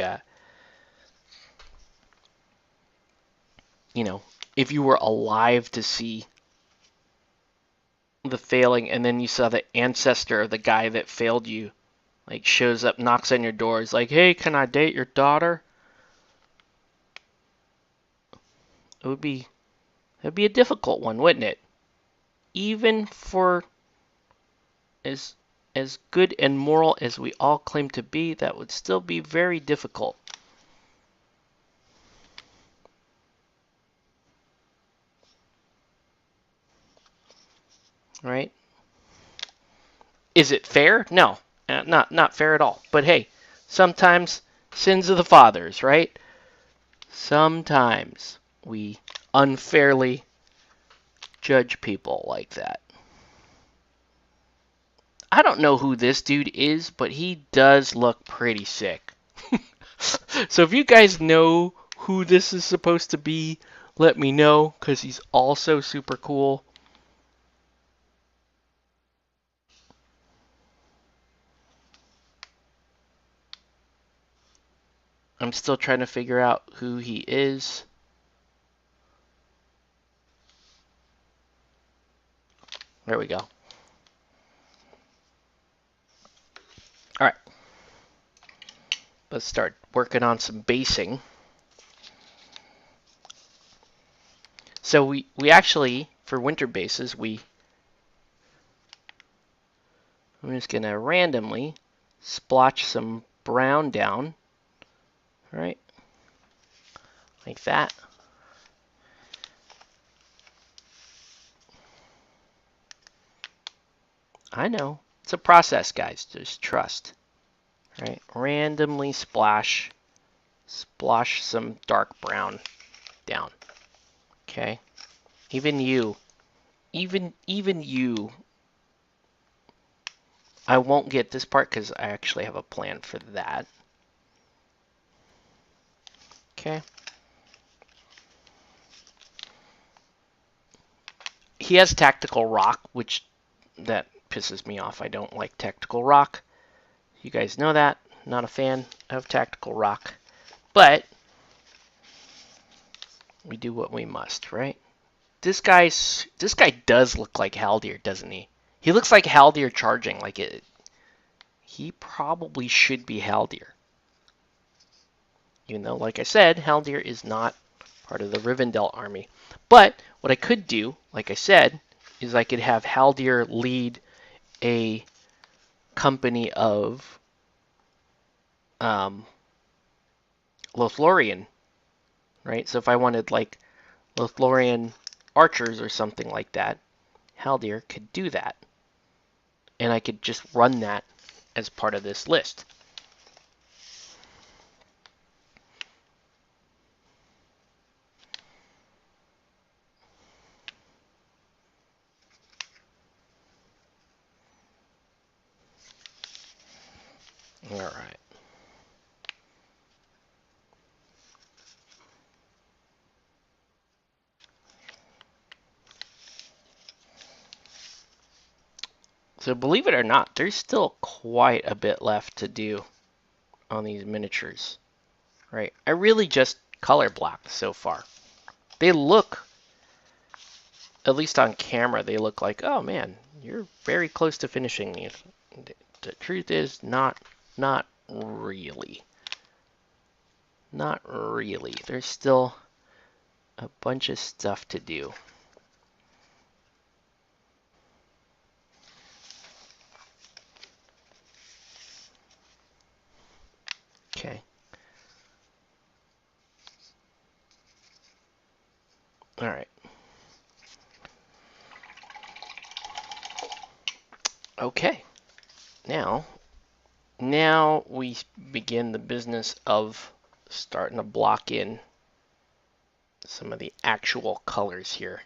you know, if you were alive to see the failing, and then you saw the ancestor of the guy that failed you, like, shows up, knocks on your door, is like, "Hey, can I date your daughter?" It would be a difficult one, wouldn't it? Even for as as good and moral as we all claim to be, that would still be very difficult. Right? Is it fair? No, not fair at all. But hey, sometimes sins of the fathers, right? Sometimes we unfairly judge people like that. I don't know who this dude is, but he does look pretty sick. So if you guys know who this is supposed to be, let me know, because he's also super cool. I'm still trying to figure out who he is. There we go. All right. Let's start working on some basing. So we actually, for winter bases, I'm just going to randomly splotch some brown down, right? Like that. I know. It's a process, guys. Just trust. Right? Randomly splash some dark brown down. Okay? Even you. Even you. I won't get this part because I actually have a plan for that. Okay? He has tactical rock, which that pisses me off. I don't like tactical rock. You guys know that. Not a fan of tactical rock. But we do what we must, right? This guy does look like Haldir, doesn't he? He looks like Haldir charging. Like it. He probably should be Haldir. Even though, like I said, Haldir is not part of the Rivendell army. But what I could do, like I said, is I could have Haldir lead a company of Lothlorien, right? So if I wanted like Lothlorien archers or something like that, Haldir could do that. And I could just run that as part of this list. All right. So believe it or not, there's still quite a bit left to do on these miniatures. Right? I really just color blocked so far. They look, at least on camera, they look like, oh man, you're very close to finishing these. The truth is, not really. Not really. There's still a bunch of stuff to do. Okay. All right. Okay. Now we begin the business of starting to block in some of the actual colors here.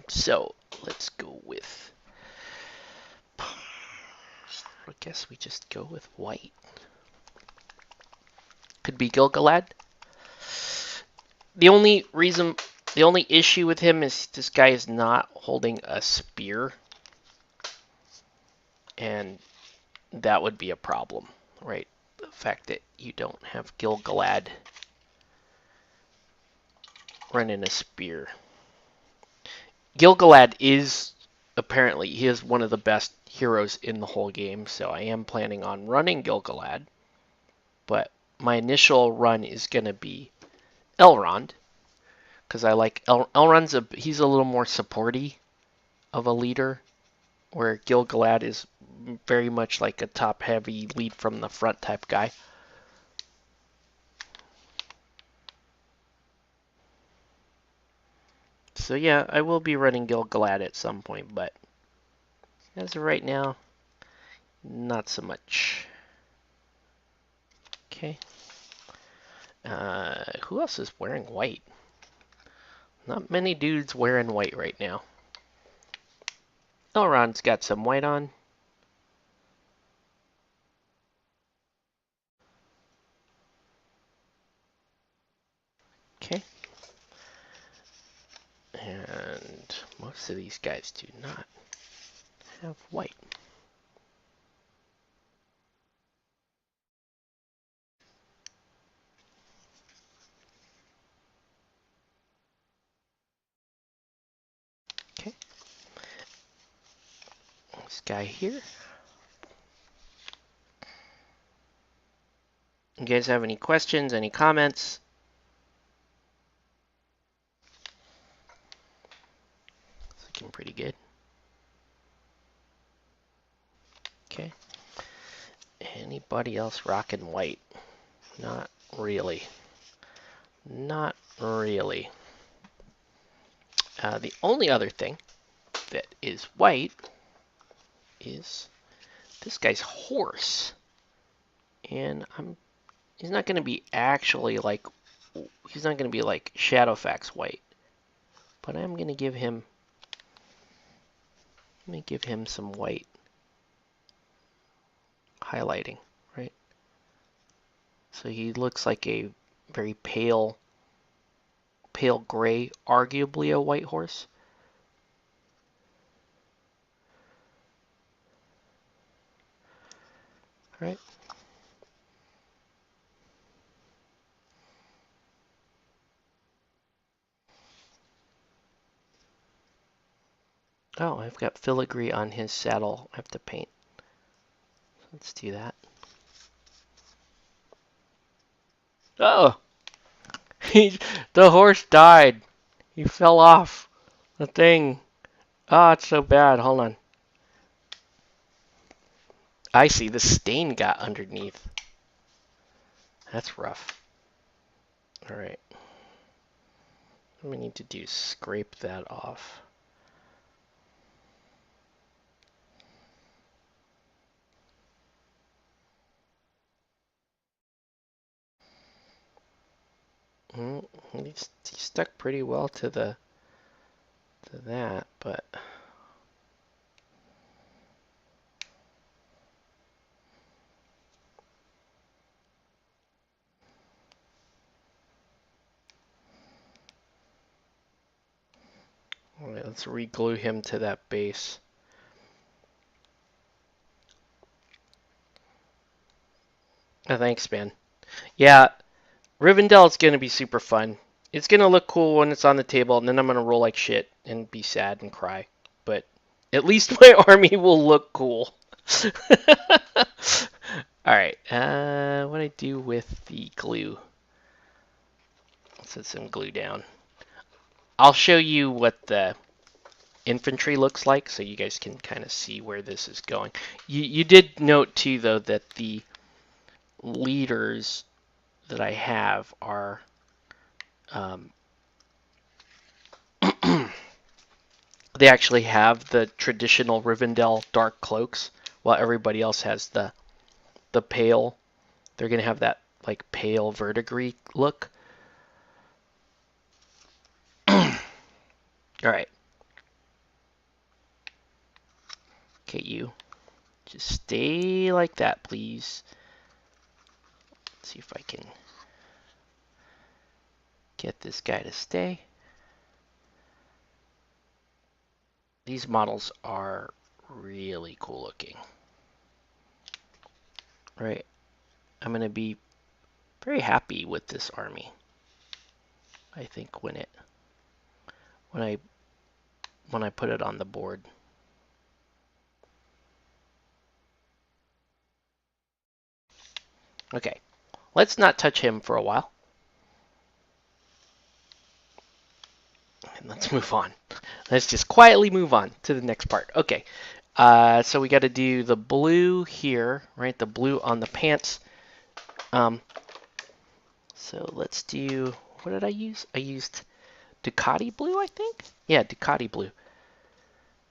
So let's go with, I guess we just go with white. Could be Gilgalad. The only issue with him is this guy is not holding a spear, and that would be a problem, right? The fact that you don't have Gilgalad running a spear. Gilgalad is apparently, he is one of the best heroes in the whole game, so I am planning on running Gilgalad, but my initial run is going to be Elrond, because I like Elrond's he's a little more supporty of a leader, where Gilgalad is very much like a top-heavy lead from the front type guy. So yeah, I will be running Gilgalad at some point, but as of right now, not so much. Okay. Who else is wearing white? Not many dudes wearing white right now. Elrond's got some white on. Okay. And most of these guys do not have white. Okay. This guy here. You guys have any questions, any comments? It's looking pretty good. Okay. Anybody else rocking white? Not really. Not really. The only other thing that is white is this guy's horse. And he's not going to be actually like, he's not going to be like Shadowfax white. But I'm going to give him, let me give him some white highlighting, right? So he looks like a very pale gray, arguably a white horse. Right? Oh, I've got filigree on his saddle. I have to paint. Let's do that. Oh! The horse died. He fell off the thing. Oh, it's so bad. Hold on. I see. The stain got underneath. That's rough. Alright. What we need to do is scrape that off. He's stuck pretty well to that, but alright, Let's re-glue him to that base. Oh, thanks, man. Yeah, Rivendell is going to be super fun. It's going to look cool when it's on the table, and then I'm going to roll like shit and be sad and cry. But at least my army will look cool. Alright, what do I do with the glue? Let's set some glue down. I'll show you what the infantry looks like so you guys can kind of see where this is going. You did note too, though, that the leaders that I have are they actually have the traditional Rivendell dark cloaks, while everybody else has the pale. They're gonna have that like pale verdigris look. All right. Okay, you just stay like that, please. Let's see if I can get this guy to stay. These models are really cool looking. Right. I'm going to be very happy with this army. I think when I put it on the board. Okay. Let's not touch him for a while. And let's move on. Let's just quietly move on to the next part. Okay. So we got to do the blue here, right? The blue on the pants. So let's do, what did I use? I used Ducati blue, I think? Yeah, Ducati blue,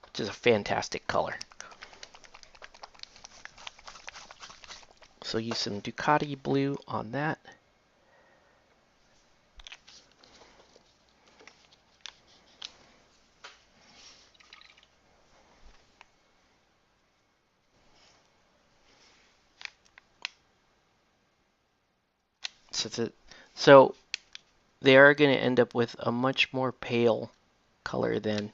which is a fantastic color. So use some Ducati blue on that. So they are going to end up with a much more pale color than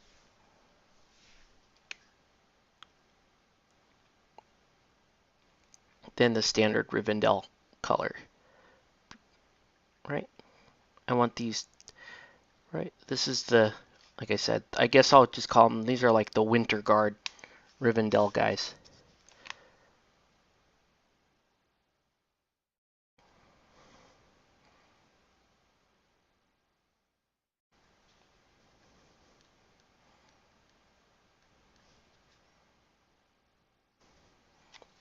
the standard Rivendell color, right? I want these, right? This is the, like I said, I guess I'll just call them, these are like the Winter Guard Rivendell guys.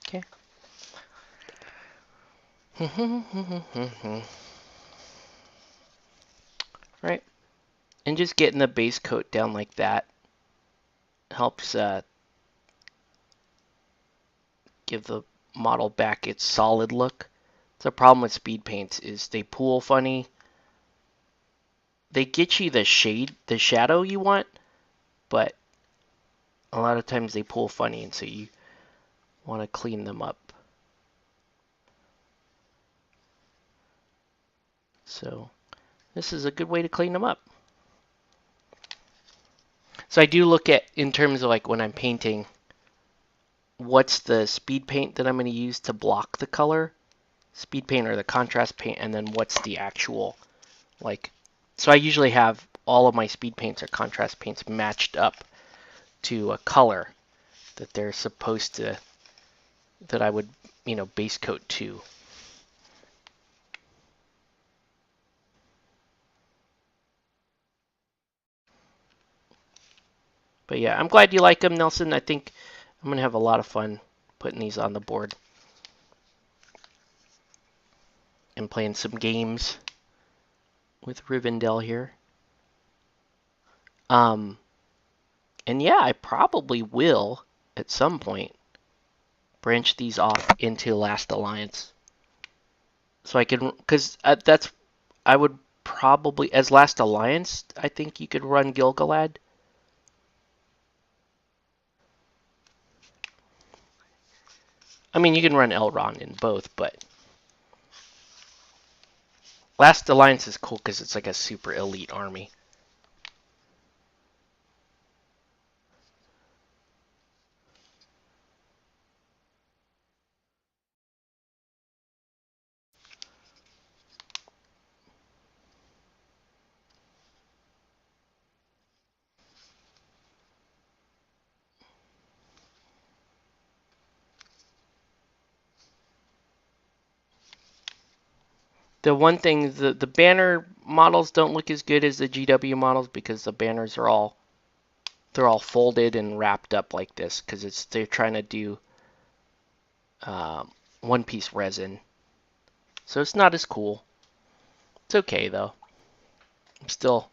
Okay. Right. And just getting the base coat down like that helps give the model back its solid look. The problem with speed paints is they pool funny. They get you the shade, the shadow you want, but a lot of times they pool funny, and so you want to clean them up. So this is a good way to clean them up. So I do look at, in terms of like when I'm painting, what's the speed paint that I'm going to use to block the color, speed paint or the contrast paint, and then what's the actual, like, so I usually have all of my speed paints or contrast paints matched up to a color that they're supposed to, that I would, base coat to. But yeah, I'm glad you like them, Nelson. I think I'm going to have a lot of fun putting these on the board and playing some games with Rivendell here. And yeah, I probably will at some point branch these off into Last Alliance. So I can, because I would probably, as Last Alliance, I think you could run Gil-galad. I mean, you can run Elrond in both, but Last Alliance is cool because it's like a super elite army. The one thing, the banner models don't look as good as the GW models because the banners are all they're all folded and wrapped up like this because they're trying to do one piece resin, so it's not as cool. It's okay though. I'm still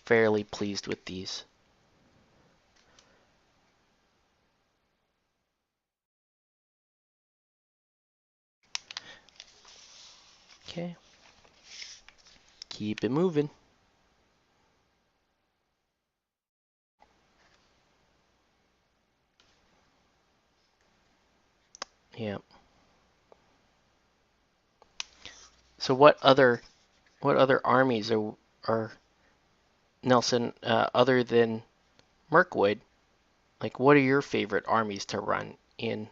fairly pleased with these. Okay, keep it moving. Yeah. So what other armies are Nelson other than Mirkwood? Like, what are your favorite armies to run in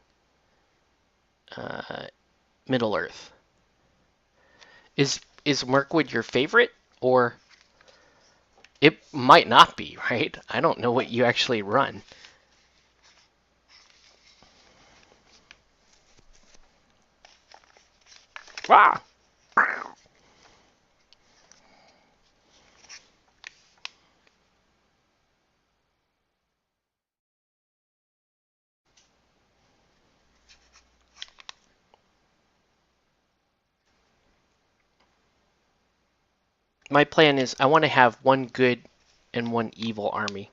uh, Middle Earth? Is Mirkwood your favorite, or it might not be, right? I don't know what you actually run. Ah! My plan is I want to have one good and one evil army,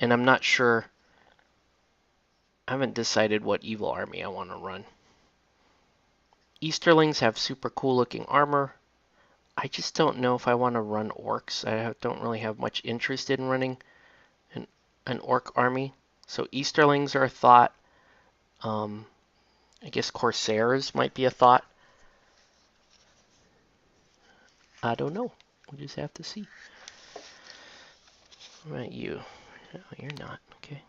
and I'm not sure. I haven't decided what evil army I want to run. Easterlings have super cool looking armor. I just don't know if I want to run orcs. I don't really have much interest in running an, an orc army. So Easterlings are a thought. Um, I guess Corsairs might be a thought. I don't know. We'll just have to see. What about you? No, you're not. Okay.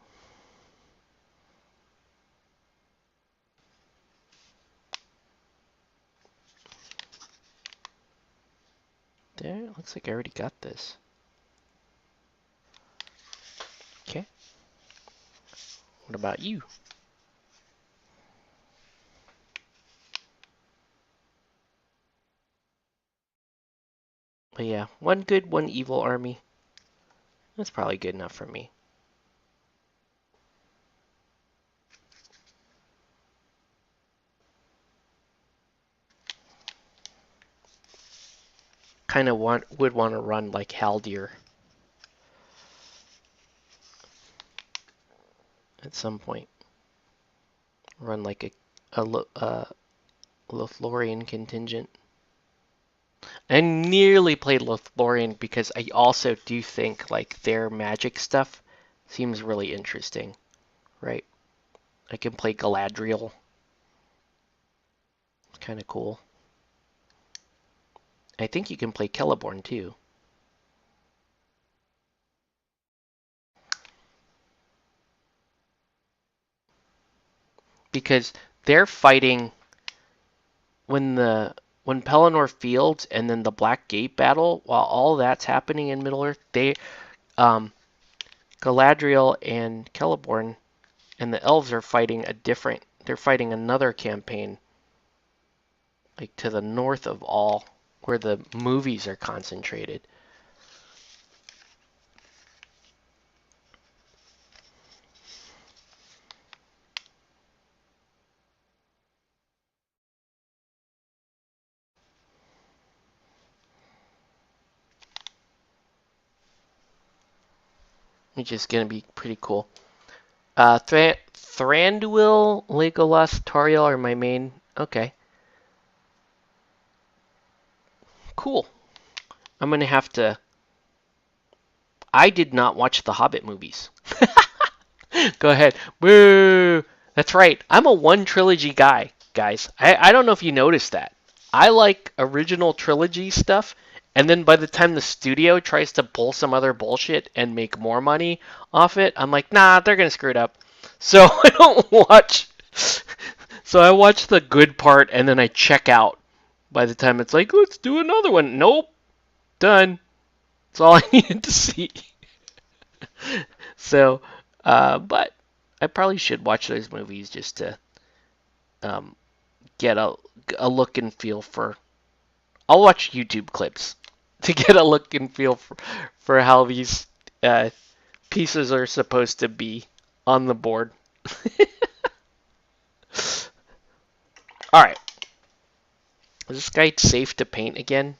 There, looks like I already got this. Okay. What about you? But yeah, one good, one evil army. That's probably good enough for me. Kind of would want to run like Haldir at some point. Run like a Lothlorien contingent. I nearly played Lothlorien because I also do think like their magic stuff seems really interesting, right? I can play Galadriel. It's kind of cool. I think you can play Celeborn too. Because they're fighting when Pelennor Fields and then the Black Gate battle, while all that's happening in Middle Earth, um, Galadriel and Celeborn and the elves are fighting a different. They're fighting another campaign, like to the north of all, where the movies are concentrated. Which is gonna be pretty cool. Thranduil, Legolas, Tauriel are my main. Okay, cool. I'm gonna have to. I did not watch the Hobbit movies. Go ahead. Boo! That's right. I'm a one trilogy guy, guys. I don't know if you noticed that. I like original trilogy stuff, and then by the time the studio tries to pull some other bullshit and make more money off it, I'm like, nah, they're gonna screw it up. So I don't watch. So I watch the good part and then I check out by the time it's like, let's do another one. Nope, done. That's all I needed to see. So, but I probably should watch those movies just to um, get a look and feel for. I'll watch YouTube clips to get a look and feel for how these uh, pieces are supposed to be on the board. All right. Is this guy safe to paint again?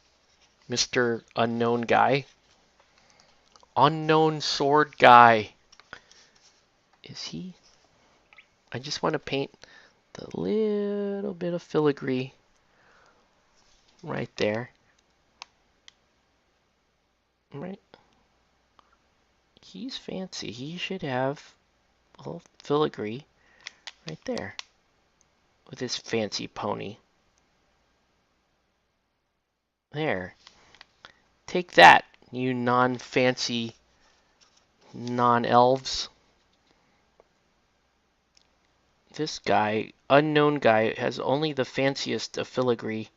Mr. Unknown Guy? Unknown Sword Guy. Is he? I just want to paint the little bit of filigree right there. Right. He's fancy. He should have a little filigree right there with his fancy pony. There. Take that, you non-fancy non-elves. This guy, Unknown Guy, has only the fanciest of filigree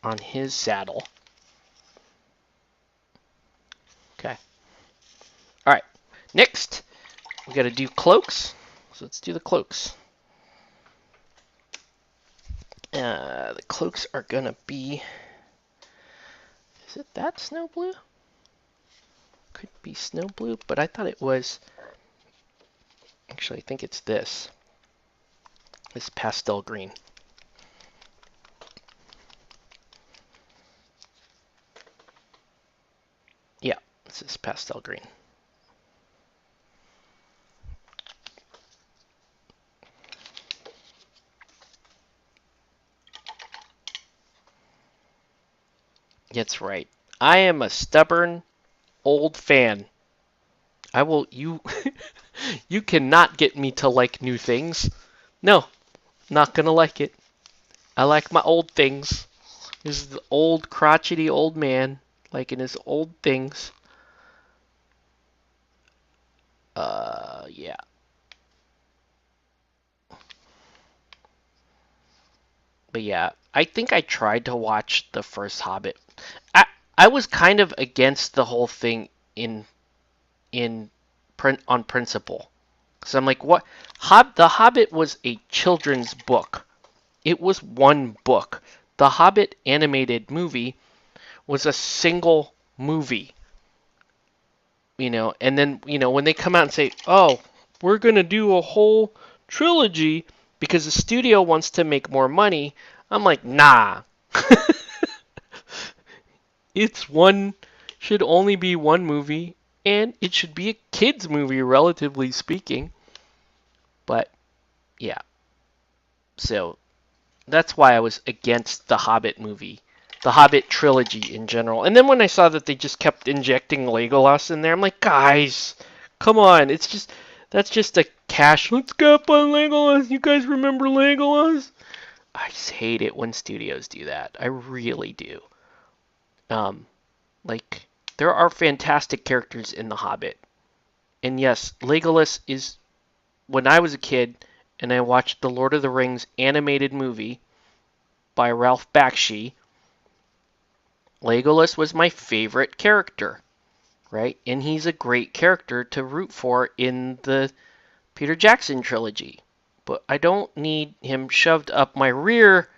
on his saddle. Okay. Alright. Next, we gotta do cloaks. So let's do the cloaks. The cloaks are gonna be... Is it that snow blue? Could be snow blue, but I thought it was... Actually, I think it's this. This pastel green. Yeah, this is pastel green. That's right. I am a stubborn old fan. I will you you cannot get me to like new things. No, not gonna like it. I like my old things. This is the old crotchety old man liking his old things. Yeah. But yeah, I think I tried to watch the first Hobbit. I I was kind of against the whole thing in on principle. So I'm like, what? The Hobbit was a children's book. It was one book. The Hobbit animated movie was a single movie. And then, when they come out and say, oh, we're going to do a whole trilogy because the studio wants to make more money, I'm like, nah. Should only be one movie, and it should be a kid's movie, relatively speaking. But, yeah. So, that's why I was against the Hobbit movie. The Hobbit trilogy in general. And then when I saw that they just kept injecting Legolas in there, I'm like, guys, come on. That's just a cash. Let's go up on Legolas. You guys remember Legolas? I just hate it when studios do that. I really do. Like, there are fantastic characters in The Hobbit. And yes, Legolas is, when I was a kid and I watched the Lord of the Rings animated movie by Ralph Bakshi, Legolas was my favorite character, right? And he's a great character to root for in the Peter Jackson trilogy. But I don't need him shoved up my rear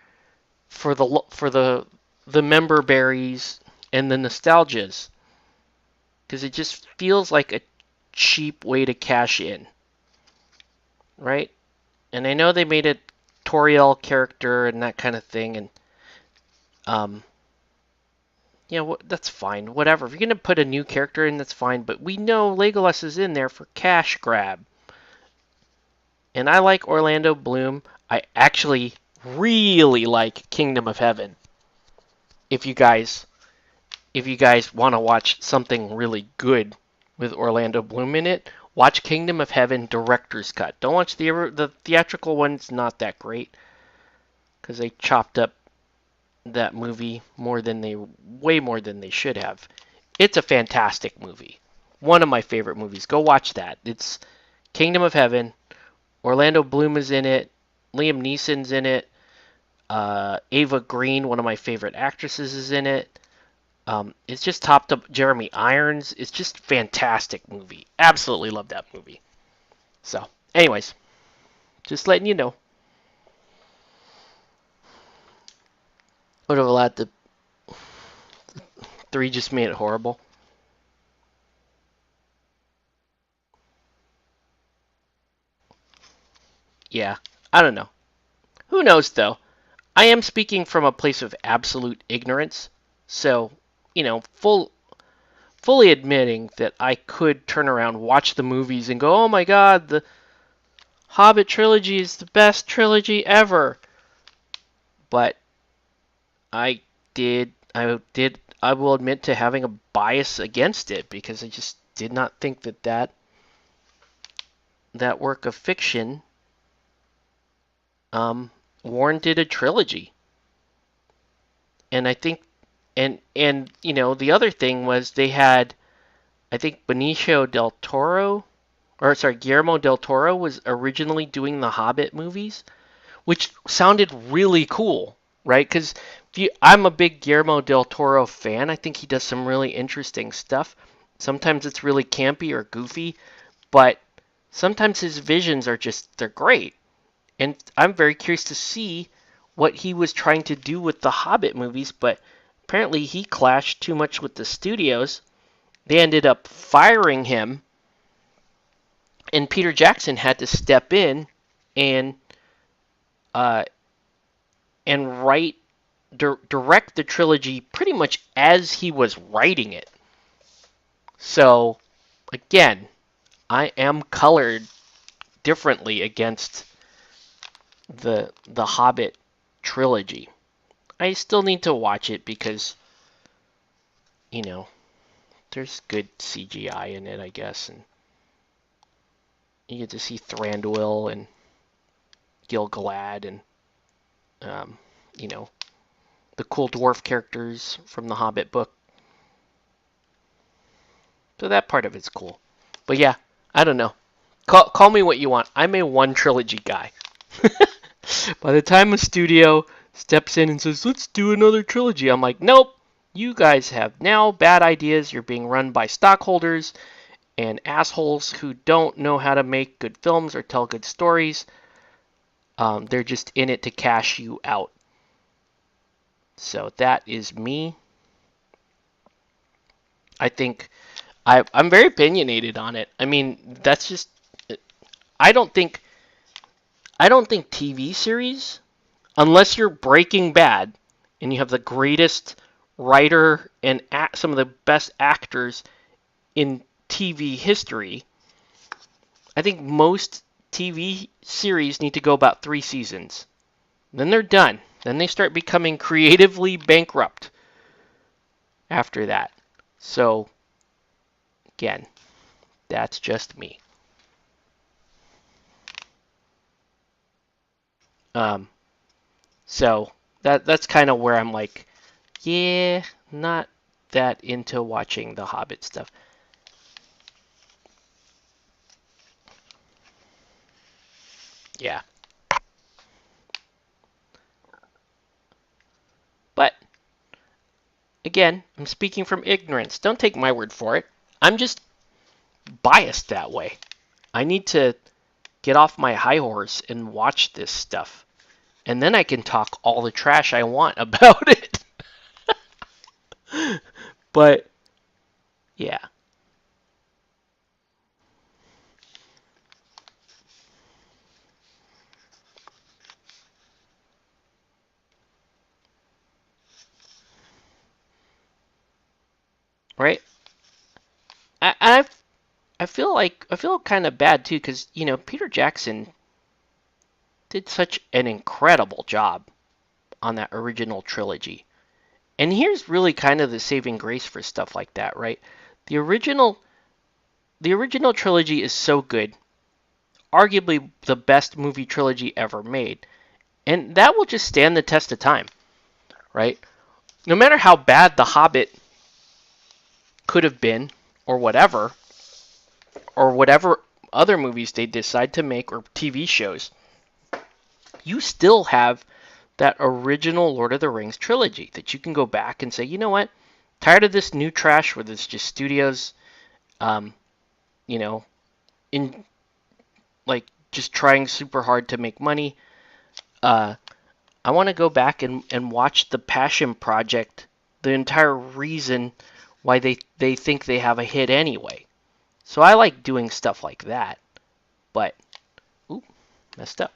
for the member berries and the nostalgias, because it just feels like a cheap way to cash in, right? And I know they made a Toriel character and that kind of thing, and that's fine. Whatever. If you're going to put a new character in, that's fine. But we know Legolas is in there for cash grab. And I like Orlando Bloom. I actually really like Kingdom of Heaven. If you guys want to watch something really good with Orlando Bloom in it, watch Kingdom of Heaven Director's Cut. Don't watch the theatrical one. It's not that great, because they chopped up that movie way more than they should have. It's a fantastic movie. One of my favorite movies. Go watch that. It's Kingdom of Heaven. Orlando Bloom is in it. Liam Neeson's in it. Ava Green, one of my favorite actresses, is in it. It's just topped up. Jeremy Irons. It's just a fantastic movie. Absolutely love that movie. So, anyways, just letting you know. Would have allowed the 3 just made it horrible. Yeah, I don't know. Who knows though? I am speaking from a place of absolute ignorance, so fully admitting that I could turn around, watch the movies, and go, "Oh my God, the Hobbit trilogy is the best trilogy ever." But I will admit to having a bias against it because I just did not think that work of fiction um, warranted a trilogy. And I think, and the other thing was they had, I think Benicio del Toro, or sorry, Guillermo del Toro was originally doing the Hobbit movies, which sounded really cool, right? Because I'm a big Guillermo del Toro fan. I think he does some really interesting stuff. Sometimes it's really campy or goofy, but sometimes his visions are they're great. And I'm very curious to see what he was trying to do with the Hobbit movies, but apparently he clashed too much with the studios. They ended up firing him, and Peter Jackson had to step in and uh, and direct the trilogy pretty much as he was writing it. So again, I am colored differently against the Hobbit trilogy. I still need to watch it because you know there's good CGI in it, I guess, and you get to see Thranduil and Gil-galad and um, you know the cool dwarf characters from the Hobbit book. So that part of it's cool. But yeah, I don't know. Call me what you want. I'm a one trilogy guy. By the time a studio steps in and says, let's do another trilogy, I'm like, nope. You guys have now bad ideas. You're being run by stockholders and assholes who don't know how to make good films or tell good stories. They're just in it to cash you out. So that is me. I think I'm very opinionated on it. I mean, that's just I don't think I don't think TV series, unless you're Breaking Bad and you have the greatest writer and some of the best actors in TV history, I think most TV series need to go about 3 seasons. Then they're done. Then they start becoming creatively bankrupt after that. So, again, that's just me. Um, so that's kind of where I'm like, yeah, not that into watching the Hobbit stuff. Yeah. But again, I'm speaking from ignorance. Don't take my word for it. I'm just biased that way. I need to get off my high horse and watch this stuff. And then I can talk all the trash I want about it. But yeah, right? I I feel kind of bad too because Peter Jackson did such an incredible job on that original trilogy. And here's really kind of the saving grace for stuff like that, right? The original the original trilogy is so good, arguably the best movie trilogy ever made. And that will just stand the test of time, right? No matter how bad The Hobbit could have been or whatever other movies they decide to make or TV shows, you still have that original Lord of the Rings trilogy that you can go back and say, you know what? Tired of this new trash where it's just studios, um, you know, in like just trying super hard to make money. Uh, I want to go back and watch the Passion Project, the entire reason why they think they have a hit anyway. So I like doing stuff like that. But, ooh, messed up.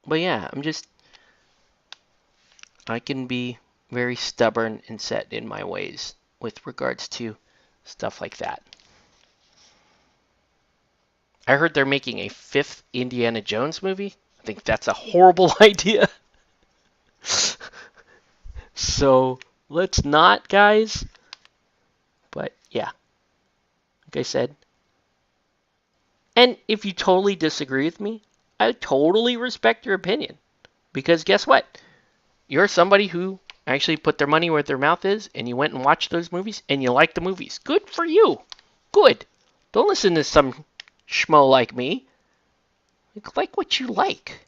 But yeah, I can be very stubborn and set in my ways with regards to stuff like that. I heard they're making a fifth Indiana Jones movie. I think that's a horrible idea. So let's not, guys. But yeah, like I said. And if you totally disagree with me, I totally respect your opinion. Because guess what? You're somebody who actually put their money where their mouth is, and you went and watched those movies, and you like the movies. Good for you. Good. Don't listen to some schmo like me. Like what you like.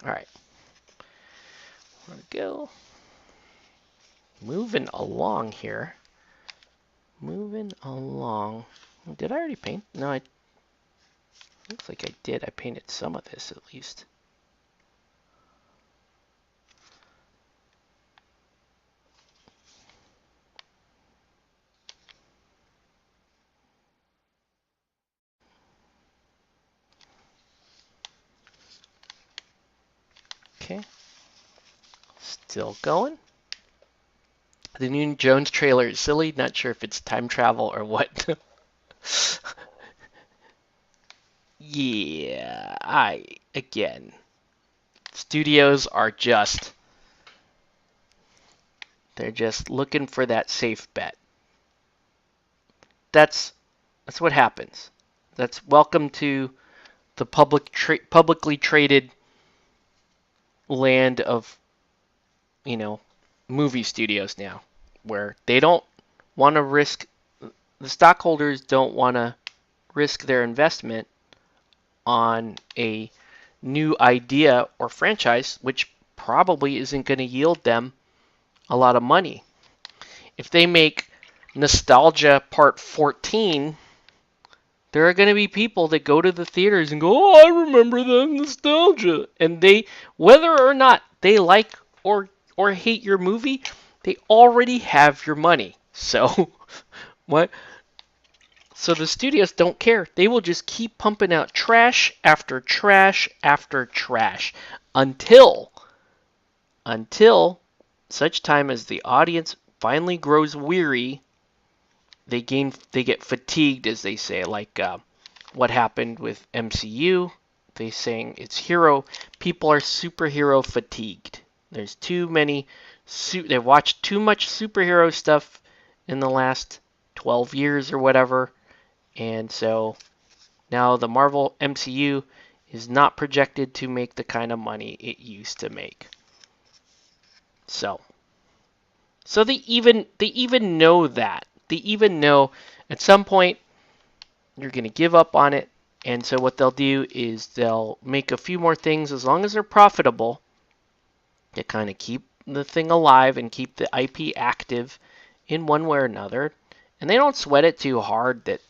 All right. We're going to go. Moving along here. Moving along. Did I already paint? No, I looks like I did. I painted some of this at least. Okay. Still going. The new Jones trailer is silly. Not sure if it's time travel or what. Yeah, again, studios are they're just looking for that safe bet. That's what happens. That's welcome to the publicly traded land of, you know, movie studios now, where they don't want to risk, the stockholders don't want to risk their investment on a new idea or franchise, which probably isn't going to yield them a lot of money. If they make Nostalgia Part 14, there are going to be people that go to the theaters and go, "Oh, I remember that nostalgia." And whether or not they like or hate your movie, they already have your money. So, what? So the studios don't care. They will just keep pumping out trash after trash after trash until such time as the audience finally grows weary. They get fatigued, as they say, like what happened with MCU. They saying it's hero. People are superhero fatigued. There's too many. They've watched too much superhero stuff in the last 12 years or whatever, and so now the Marvel MCU is not projected to make the kind of money it used to make. So they even know that. They even know at some point you're going to give up on it. And so what they'll do is they'll make a few more things as long as they're profitable to kind of keep the thing alive and keep the IP active in one way or another. And they don't sweat it too hard that,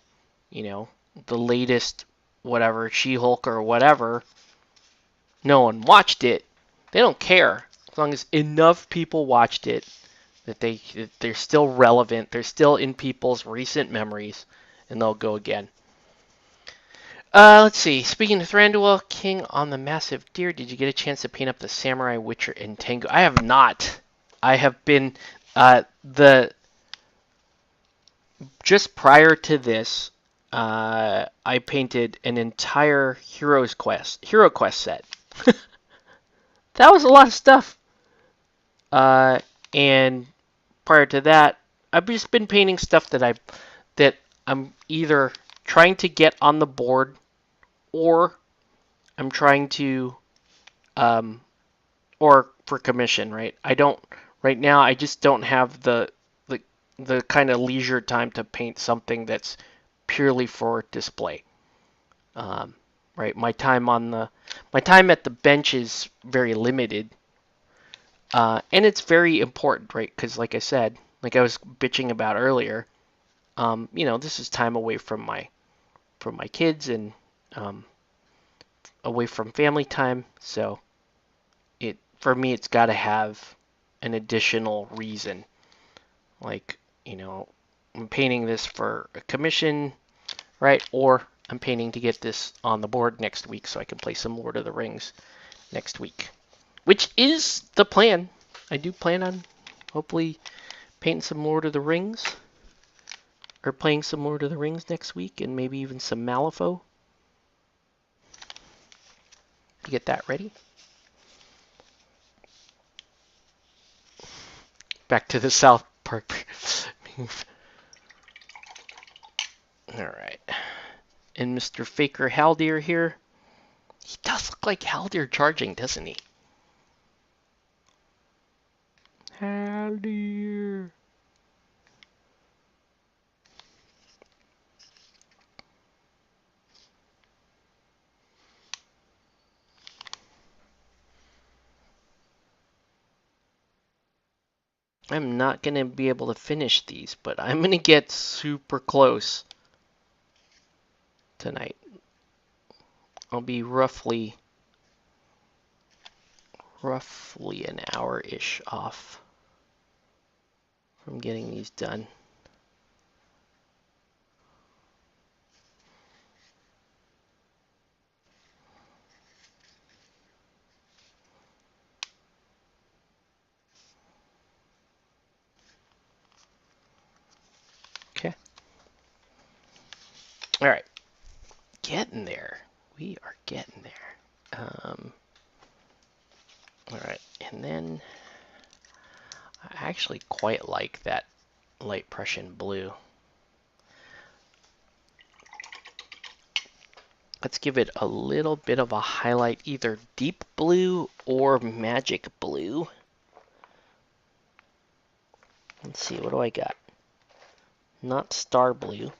the latest whatever, She-Hulk or whatever, no one watched it. They don't care. As long as enough people watched it that they're still relevant, they're still in people's recent memories, and they'll go again. Let's see. Speaking of Thranduil, King on the Massive Deer, did you get a chance to paint up the Samurai, Witcher, and Tengu? I have not. I have been just prior to this. I painted an entire Hero Quest set. That was a lot of stuff. And prior to that, I've just been painting stuff that I'm either trying to get on the board or I'm trying to or for commission, right? Right now I just don't have the kind of leisure time to paint something that's purely for display. Right, my time at the bench is very limited. And it's very important, right? Because like I said, like I was bitching about earlier, this is time away from my kids and um, away from family time. So it for me, it's got to have an additional reason. Like, I'm painting this for a commission, right? Or I'm painting to get this on the board next week so I can play some Lord of the Rings next week, which is the plan. I do plan on hopefully painting some Lord of the Rings or playing some Lord of the Rings next week and maybe even some Malifaux to get that ready. Back to the South Park. All right. And Mr. Faker Haldir here. He does look like Haldir charging, doesn't he? Haldir. I'm not going to be able to finish these, but I'm going to get super close tonight. I'll be roughly an hour-ish off from getting these done. Okay. All right. Getting there. We are getting there. All right. And then I actually quite like that light Prussian blue. Let's give it a little bit of a highlight, either deep blue or magic blue. Let's see, what do I got? Not star blue.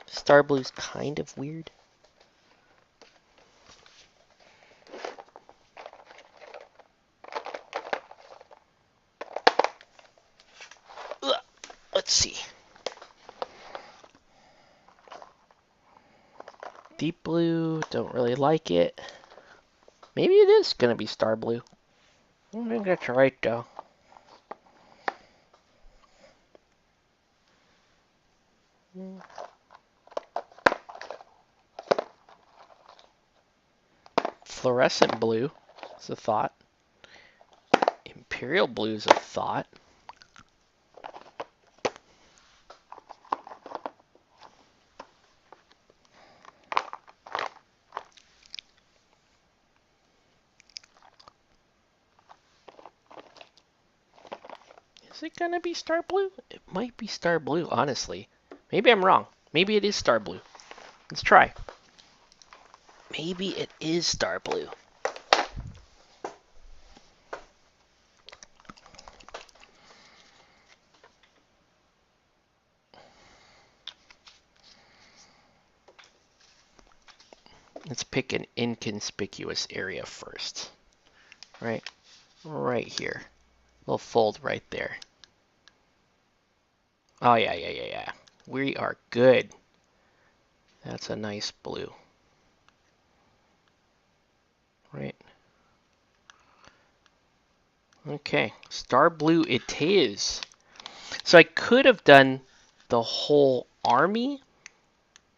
Star blue's kind of weird. Let's see. Deep blue, don't really like it. Maybe it is going to be star blue. I think that's right, though. Fluorescent blue is a thought. Imperial blue is a thought. Is it gonna be star blue? It might be star blue, honestly. Maybe I'm wrong. Maybe it is star blue. Let's try. Maybe it is star blue. Let's pick an inconspicuous area first. Right here. Little fold right there. Oh, yeah. We are good. That's a nice blue. Right. Okay, star blue it is. So I could have done the whole army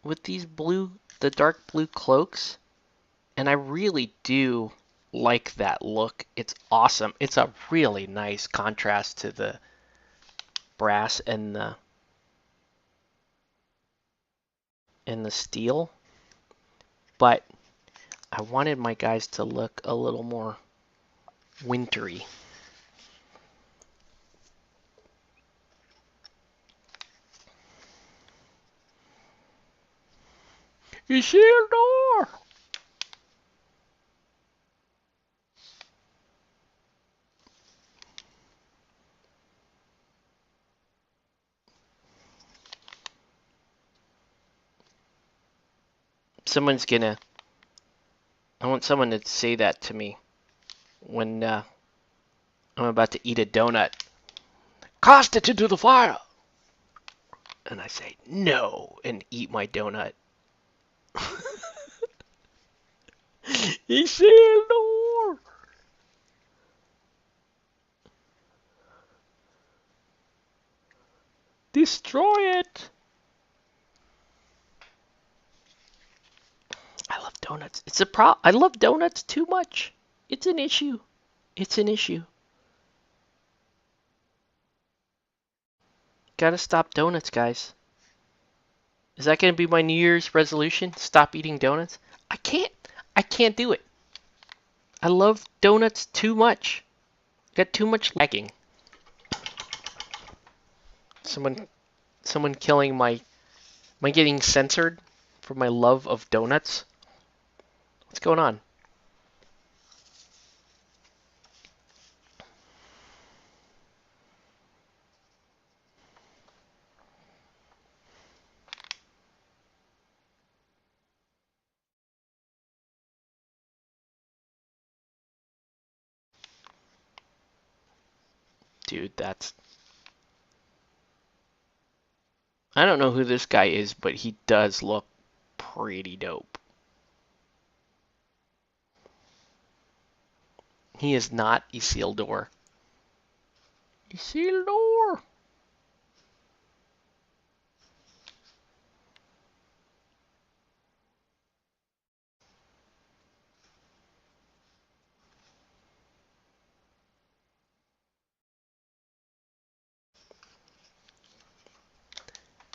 with these the dark blue cloaks, and I really do like that look. It's awesome. It's a really nice contrast to the brass and the steel, but I wanted my guys to look a little more wintry. Isildur! Someone's gonna. I want someone to say that to me when I'm about to eat a donut. Cast it into the fire! And I say, no, and eat my donut. He said no! Destroy it! I love donuts. It's a I love donuts too much. It's an issue. It's an issue. Gotta stop donuts, guys. Is that gonna be my New Year's resolution? Stop eating donuts? I can't. I can't do it. I love donuts too much. Got too much lagging. Someone killing my. Am I getting censored for my love of donuts? What's going on? Dude, that's. I don't know who this guy is, but he does look pretty dope. He is not Isildur. Isildur!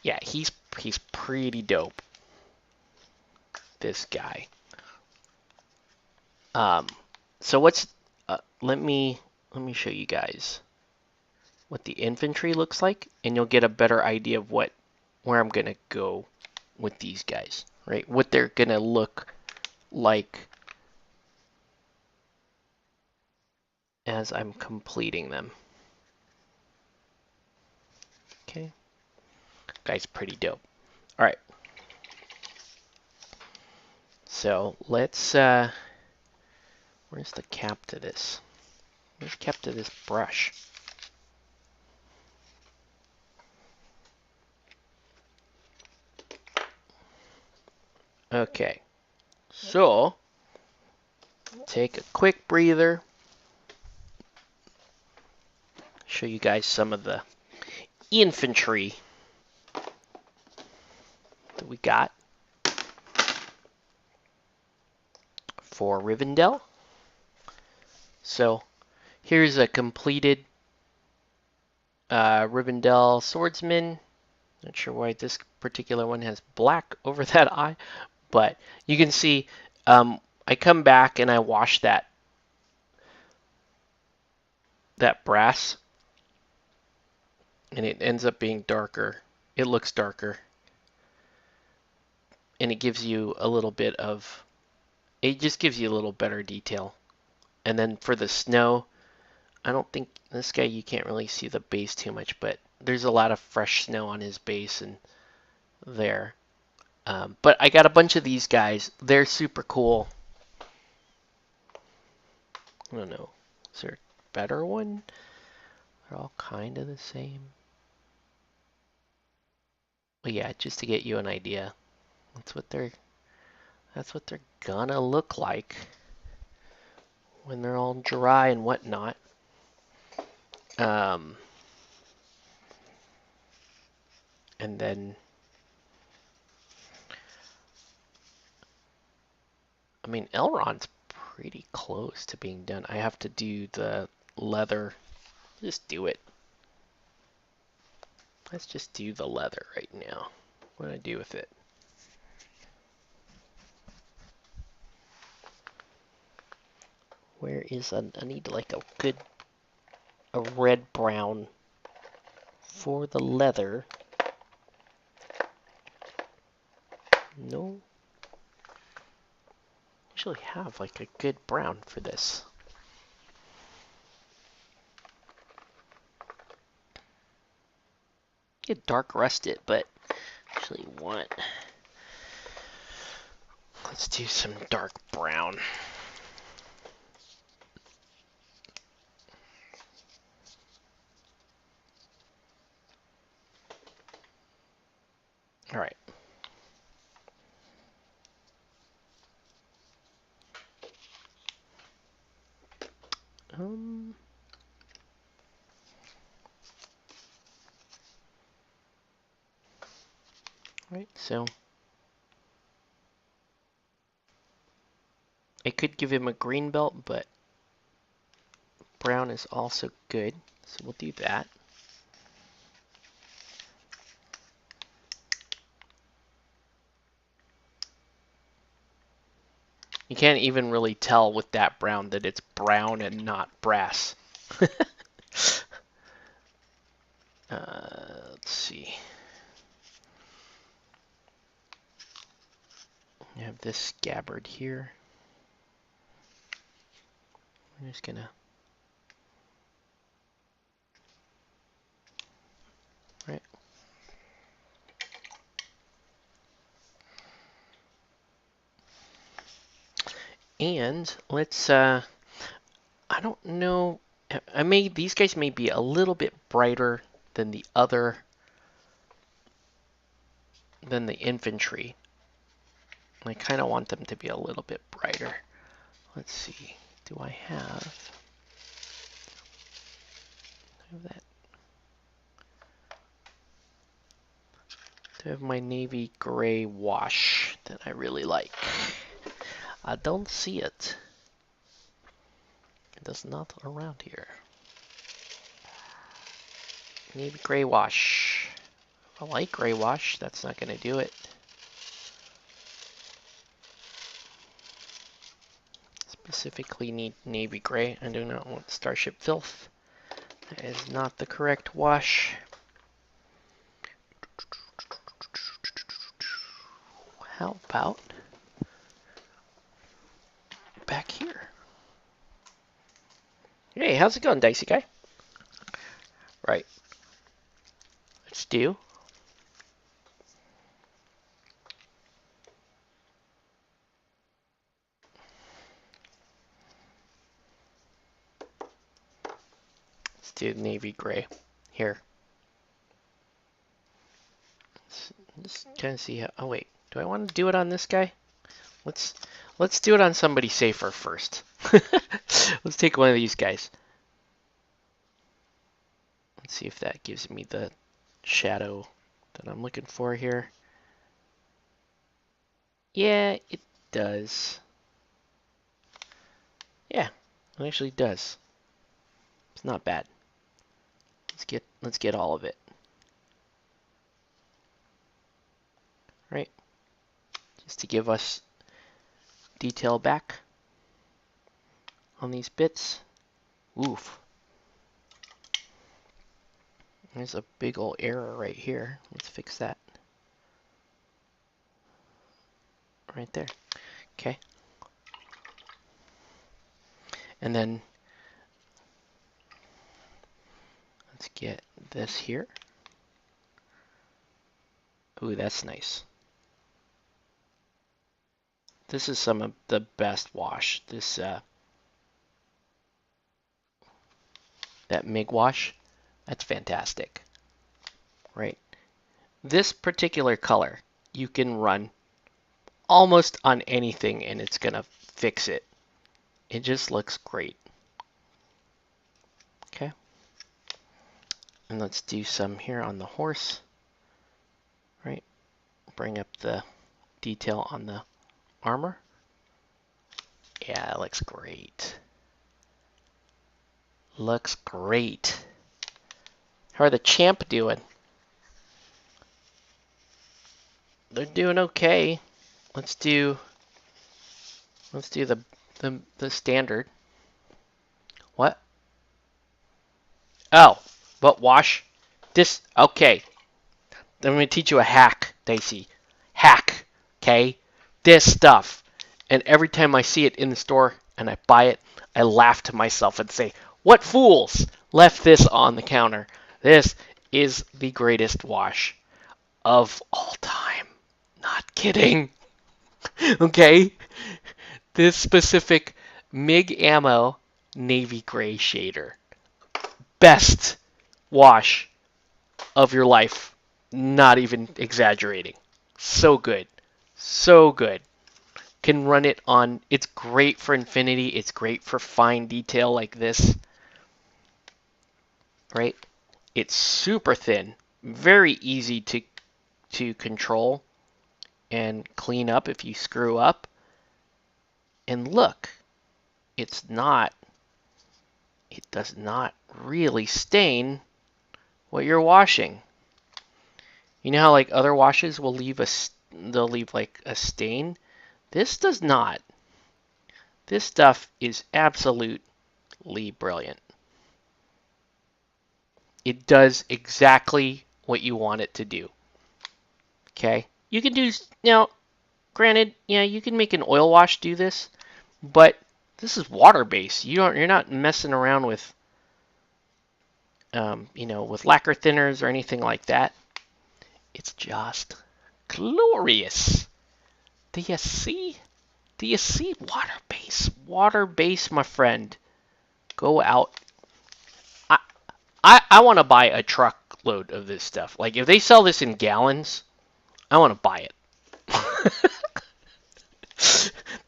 Yeah, he's pretty dope. This guy. Um, so what's let me show you guys what the infantry looks like, and you'll get a better idea of where I'm gonna go with these guys, right? What they're gonna look like as I'm completing them. Okay, guy's pretty dope. All right, so let's where's the cap to this? Where's the cap to this brush? Okay, so take a quick breather. Show you guys some of the infantry that we got for Rivendell. So here's a completed Rivendell swordsman. Not sure why this particular one has black over that eye, but you can see I come back and I wash that brass, and it ends up being darker. It looks darker, and it gives you a little bit of. It just gives you a little better detail. And then for the snow, I don't think this guy, you can't really see the base too much, but there's a lot of fresh snow on his base and there. But I got a bunch of these guys. They're super cool. I don't know. Is there a better one? They're all kind of the same. But yeah, just to get you an idea. That's what they're gonna look like when they're all dry and whatnot. And then I mean, Elrond's pretty close to being done. I have to do the leather. Just do it. Let's just do the leather right now. What do I do with it? Where is I need like a red brown for the leather. No. Usually have like a good brown for this. You could dark rust it, but actually want Let's do some dark brown. All right. Right, so I could give him a green belt, but brown is also good, so we'll do that. You can't even really tell with that brown that it's brown and not brass. Let's see. I have this scabbard here. I'm just gonna... Right. And let's, I don't know, these guys may be a little bit brighter than the infantry. I kind of want them to be a little bit brighter. Let's see, do I have that? Do I have my navy gray wash that I really like? I don't see it. It is not around here. Navy gray wash. I like gray wash. That's not going to do it. Specifically need navy gray. I do not want starship filth. That is not the correct wash. How about back here? Hey, how's it going, Dicey Guy? Right. Let's do. Let's do navy gray here. Let's kind of see how. Oh wait, do I want to do it on this guy? Let's do it on somebody safer first. Let's take one of these guys. Let's see if that gives me the shadow that I'm looking for here. Yeah, it does. Yeah, it actually does. It's not bad. Let's get all of it. Right? Just to give us detail back on these bits. Oof. There's a big old error right here. Let's fix that. Right there. Okay. And then let's get this here. Ooh, that's nice. This is some of the best wash. This that MIG wash, that's fantastic. Right? This particular color you can run almost on anything and it's gonna fix it. It just looks great. Okay. And let's do some here on the horse. Right? Bring up the detail on the armor. Yeah, it looks great. Looks great. How are the champ doing? They're doing okay. Let's do the standard. What? Oh, what wash? This, okay. I'm going to teach you a hack, Dicey. Hack, okay? This stuff. And every time I see it in the store and I buy it, I laugh to myself and say, what fools left this on the counter? This is the greatest wash of all time. Not kidding. Okay? This specific MIG ammo navy gray shader. Best wash of your life. Not even exaggerating. So good. So good. Can run it on. It's great for infinity. It's great for fine detail like this. Right? It's super thin. Very easy to control and clean up if you screw up. And look, it's not, it does not really stain what you're washing. You know how like other washes will leave they'll leave like a stain? This does not. This stuff is absolutely brilliant. It does exactly what you want it to do. Okay? You can do, now, granted, yeah, you can make an oil wash do this, but this is water based. You're not messing around with, with lacquer thinners or anything like that. It's just glorious. Do you see? Do you see water base? Water base, my friend. Go out. I I want to buy a truckload of this stuff. Like if they sell this in gallons, I want to buy it.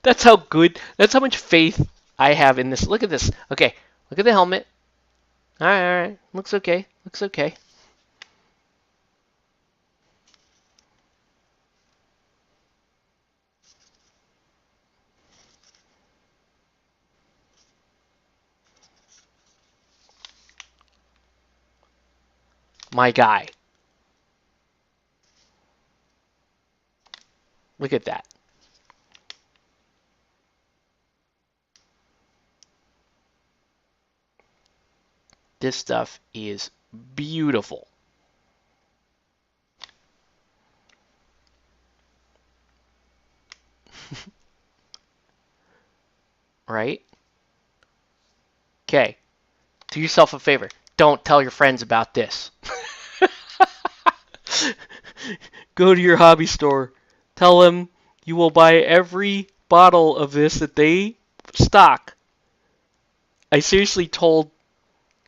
That's how good. That's how much faith I have in this. Look at this. Okay, look at the helmet. All right, all right. Looks okay. Looks okay. My guy. Look at that. This stuff is beautiful. Right? Okay. Do yourself a favor. Don't tell your friends about this. Go to your hobby store. Tell them you will buy every bottle of this that they stock. I seriously told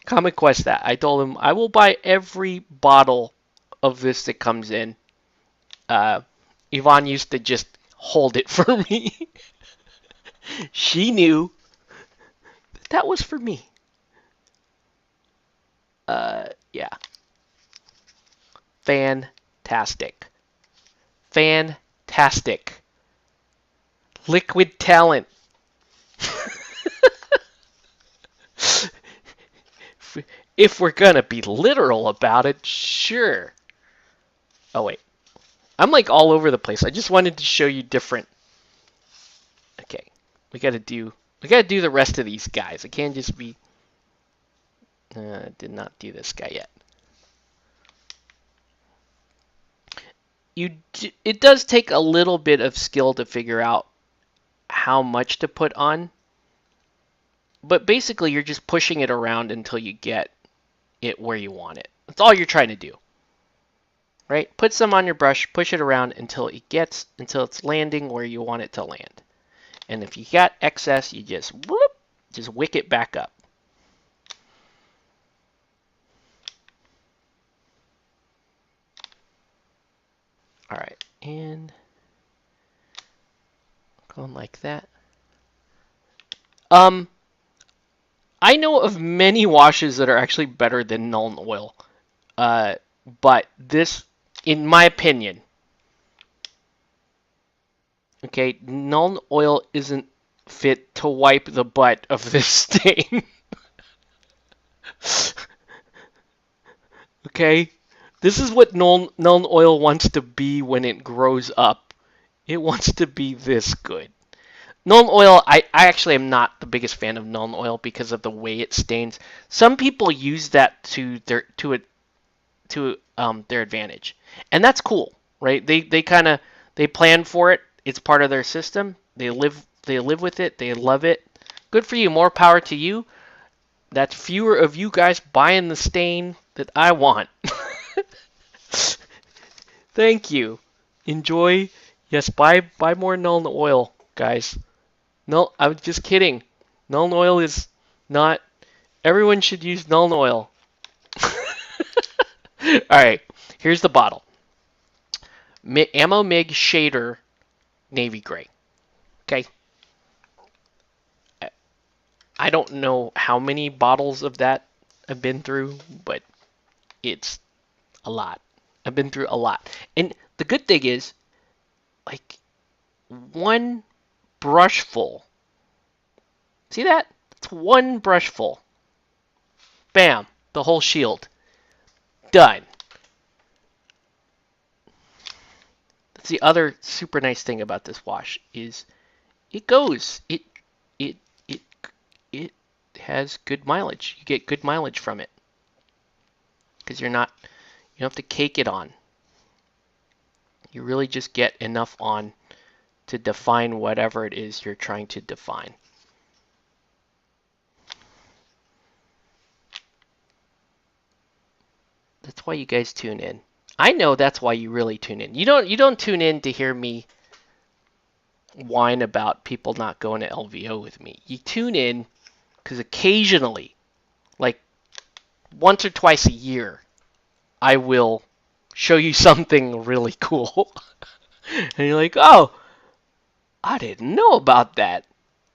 Comic Quest that. I told him I will buy every bottle of this that comes in. Yvonne used to just hold it for me. She knew that was for me. Yeah. Fantastic. Fantastic. Liquid talent. If we're gonna be literal about it, sure. Oh wait, I'm like all over the place. I just wanted to show you different. Okay, we gotta do the rest of these guys. I can't just be. Did not do this guy yet. It does take a little bit of skill to figure out how much to put on, but basically you're just pushing it around until you get it where you want it. That's all you're trying to do. Right? Put some on your brush, push it around until it's landing where you want it to land. And if you got excess, you just wick it back up. All right, and going like that. I know of many washes that are actually better than Nuln Oil, but this, in my opinion, okay, Nuln Oil isn't fit to wipe the butt of this stain. Okay, this is what Nuln Oil wants to be when it grows up. It wants to be this good. Nuln Oil, I actually am not the biggest fan of Nuln Oil because of the way it stains. Some people use that to their advantage, and that's cool, right? They plan for it. It's part of their system. They live with it. They love it. Good for you. More power to you. That's fewer of you guys buying the stain that I want. Thank you. Enjoy Yes, buy more Nuln Oil, guys. No, I'm just kidding. Nuln Oil is not. Everyone should use Nuln Oil. All right, here's the bottle. Ammo Mig Shader Navy Gray. Okay. I don't know how many bottles of that I've been through, but it's a lot. I've been through a lot. And the good thing is, like, one brush full. See that? It's one brush full. Bam! The whole shield. Done. That's the other super nice thing about this wash is it goes. It it it has good mileage. You get good mileage from it because you don't have to cake it on. You really just get enough on to define whatever it is you're trying to define. That's why you guys tune in. I know that's why you really tune in. You don't tune in to hear me whine about people not going to LVO with me. You tune in because occasionally, like once or twice a year, I will show you something really cool. And you're like, oh, I didn't know about that.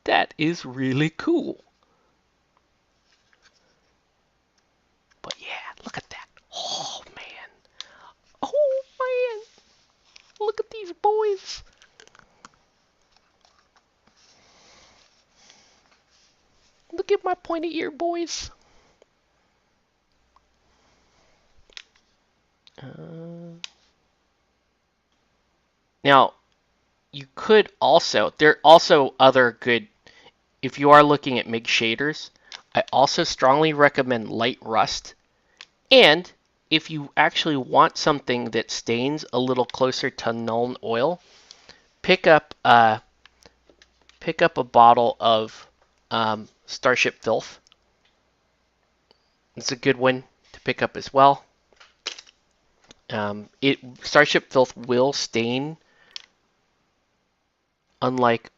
That is really cool. But yeah, look at that. Oh, man. Oh, man. Look at these boys. Look at my pointy ear boys. Now, you could also, there are also other good, if you are looking at MIG shaders, I also strongly recommend light rust. And if you actually want something that stains a little closer to Nuln Oil, pick up a bottle of Starship Filth. It's a good one to pick up as well. Starship Filth will stain, unlike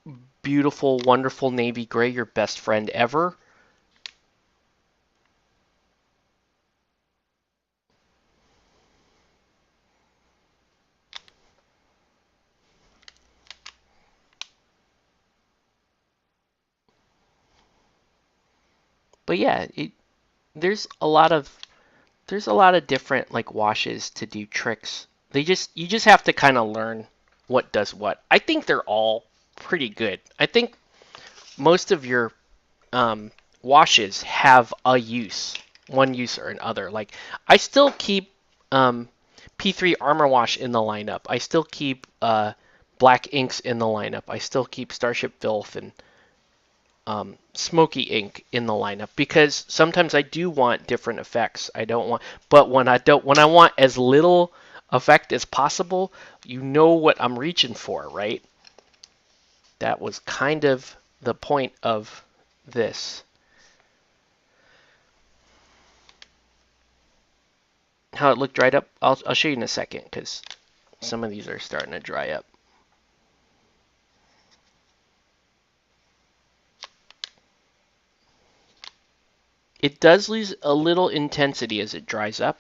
beautiful, wonderful navy gray, your best friend ever. But yeah, there's a lot of different like washes to do tricks. You just have to kind of learn what does what. I think they're all pretty good. I think most of your washes have a use, one use or another. Like I still keep P3 Armor Wash in the lineup. I still keep Black Inks in the lineup. I still keep Starship Filth and Smoky Ink in the lineup because sometimes I do want different effects. I don't want, but when I want as little effect as possible, you know what I'm reaching for, right? That was kind of the point of this. How it looked dried up, I'll show you in a second because some of these are starting to dry up. It does lose a little intensity as it dries up,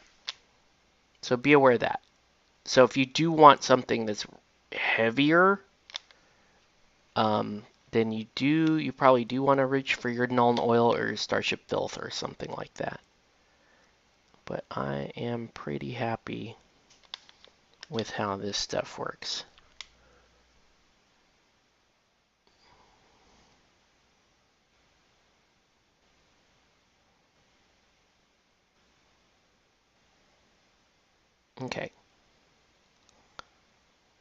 so be aware of that. So if you do want something that's heavier, then you probably do want to reach for your Nuln Oil or your Starship Filth or something like that. But I am pretty happy with how this stuff works. Okay.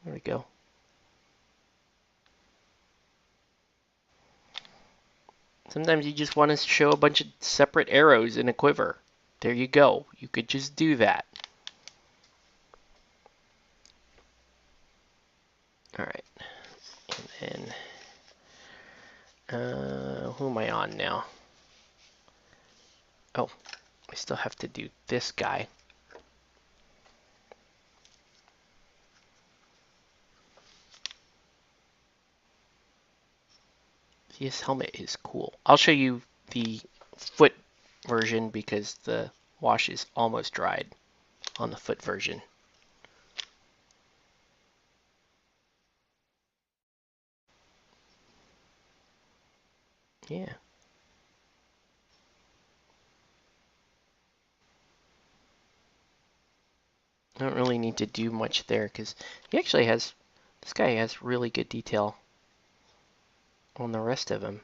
There we go. Sometimes you just want to show a bunch of separate arrows in a quiver. There you go. You could just do that. All right. And then, who am I on now? Oh, I still have to do this guy. His helmet is cool. I'll show you the foot version because the wash is almost dried on the foot version. Yeah. I don't really need to do much there because he actually has, this guy has really good detail on the rest of him.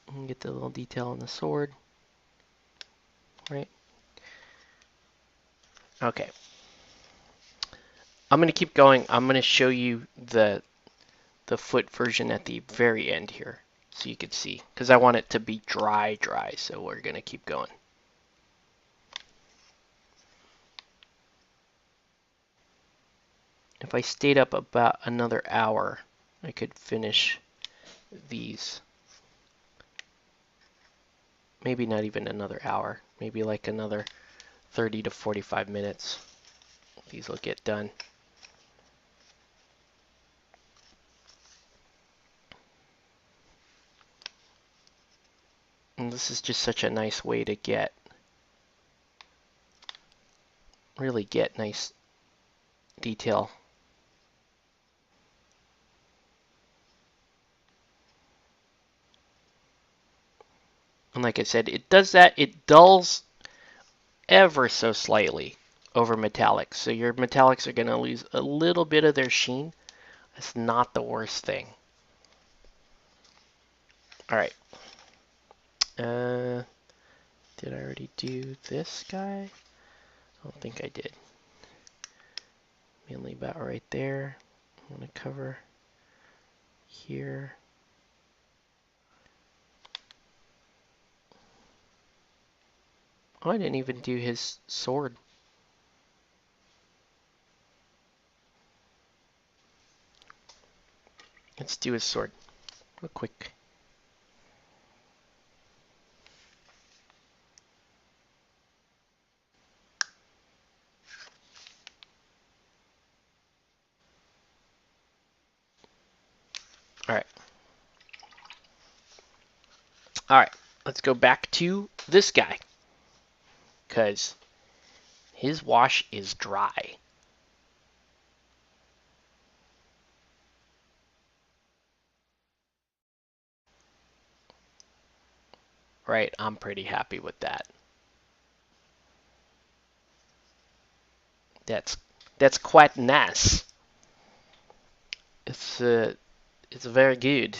You can get the little detail on the sword, right? Okay. I'm going to keep going. I'm going to show you the foot version at the very end here so you can see because I want it to be dry, so we're going to keep going. If I stayed up about another hour, I could finish these. Maybe not even another hour, maybe like another 30 to 45 minutes. These will get done. And this is just such a nice way to really get nice detail. And like I said, it does that, it dulls ever so slightly over metallics. So your metallics are going to lose a little bit of their sheen. That's not the worst thing. All right. Did I already do this guy? I don't think I did. Mainly about right there. I'm going to cover here. Oh, I didn't even do his sword. Let's do his sword real quick. All right. All right. Let's go back to this guy because his wash is dry. Right, I'm pretty happy with that. That's quite nice. It's very good.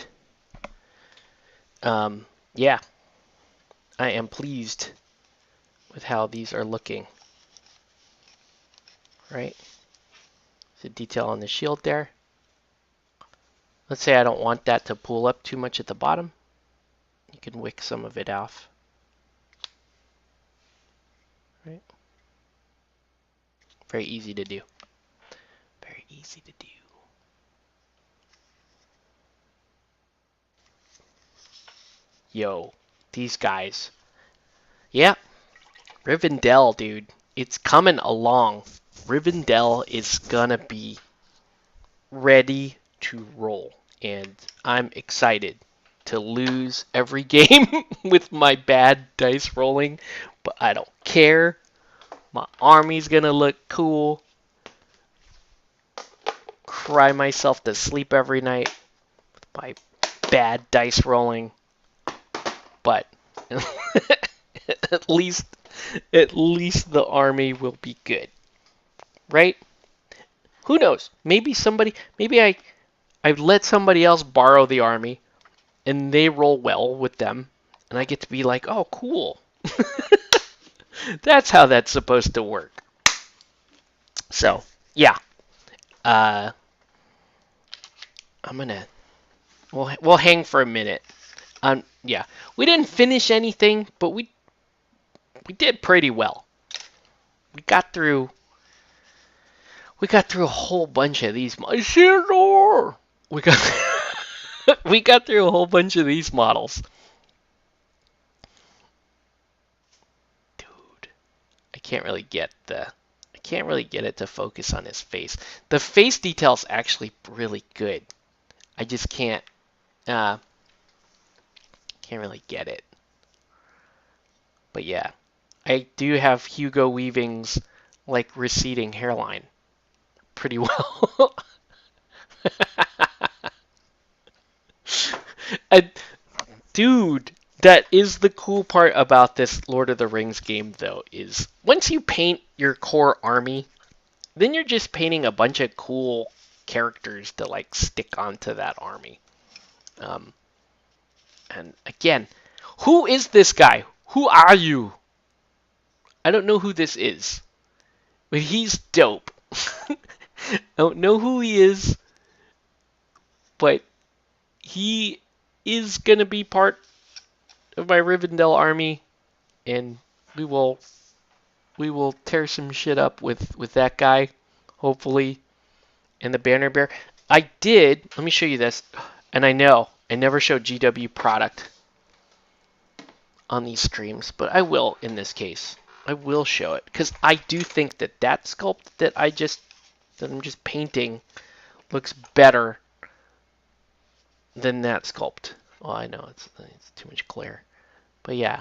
Yeah, I am pleased with how these are looking. Right, the detail on the shield there. Let's say I don't want that to pull up too much at the bottom. You can wick some of it off. Right, very easy to do. Very easy to do. Yo, these guys. Yeah, Rivendell, dude. It's coming along. Rivendell is gonna be ready to roll. And I'm excited to lose every game with my bad dice rolling, but I don't care. My army's gonna look cool. Cry myself to sleep every night with my bad dice rolling. But at least the army will be good. Right? Who knows? Maybe I let somebody else borrow the army and they roll well with them and I get to be like, "Oh, cool." That's how that's supposed to work. So, yeah. Uh I'm going to we'll hang for a minute. Yeah. We didn't finish anything, but we did pretty well. We got through a whole bunch of these. Isildur! We got we got through a whole bunch of these models. Dude, I can't really get it to focus on his face. The face detail's actually really good. I just can't really get it. But yeah, I do have Hugo Weaving's like receding hairline pretty well. And, dude, that is the cool part about this Lord of the Rings game, though, is once you paint your core army, then you're just painting a bunch of cool characters to like stick onto that army. Um, and again, who is this guy? Who are you? I don't know who this is, but he's dope. I don't know who he is, but he is gonna be part of my Rivendell army, and we will tear some shit up with that guy, hopefully, and the banner bear. I did. Let me show you this, and I know I never show GW product on these streams, but I will in this case. I will show it because I do think that that sculpt that I'm just painting looks better than that sculpt. Well, I know it's too much glare, but yeah,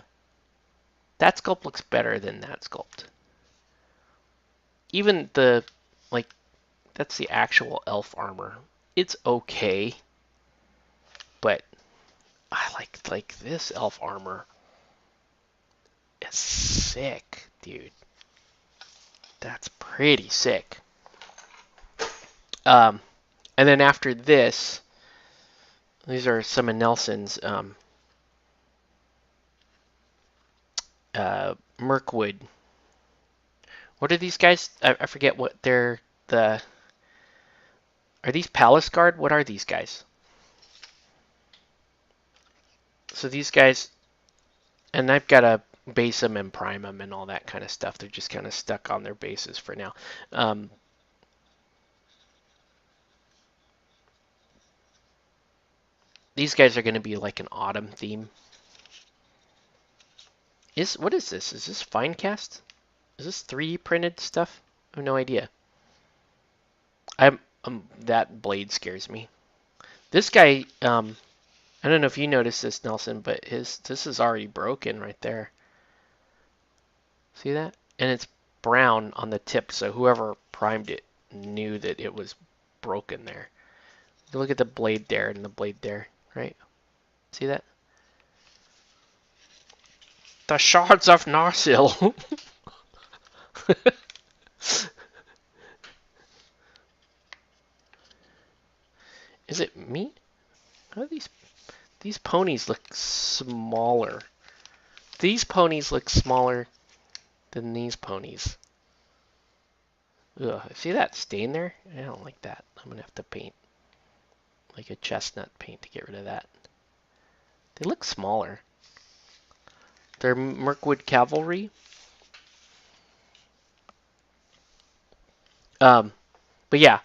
that sculpt looks better than that sculpt. Even the like that's the actual elf armor. It's okay, but I like this elf armor. It's sick, dude. That's pretty sick. And then after this, these are some of Nelson's Mirkwood. What are these guys? I forget what they're the. Are these Palace Guard? What are these guys? So these guys, and I've got to base them and prime them and all that kind of stuff. They're just kind of stuck on their bases for now. These guys are going to be like an autumn theme. What is this? Is this Finecast? Is this 3D printed stuff? I have no idea. That blade scares me. This guy, I don't know if you noticed this, Nelson, but this is already broken right there. See that? And it's brown on the tip, so whoever primed it knew that it was broken there. Look at the blade there and the blade there, right? See that? The shards of Narsil. Is it me? How do these ponies look smaller? These ponies look smaller than these ponies. Ugh, see that stain there? I don't like that. I'm gonna have to paint like a chestnut paint to get rid of that. They look smaller. They're Mirkwood Cavalry. But yeah,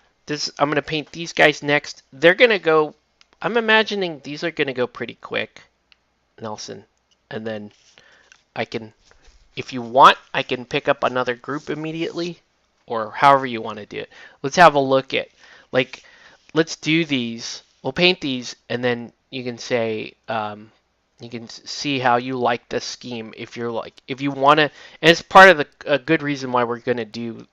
I'm gonna paint these guys next. They're gonna go. I'm imagining these are gonna go pretty quick, Nelson, and then I can, if you want, I can pick up another group immediately, or however you want to do it. Let's have a look at, like, let's do these. We'll paint these, and then you can say, you can see how you like the scheme. If you want to, and it's part of a good reason why we're gonna do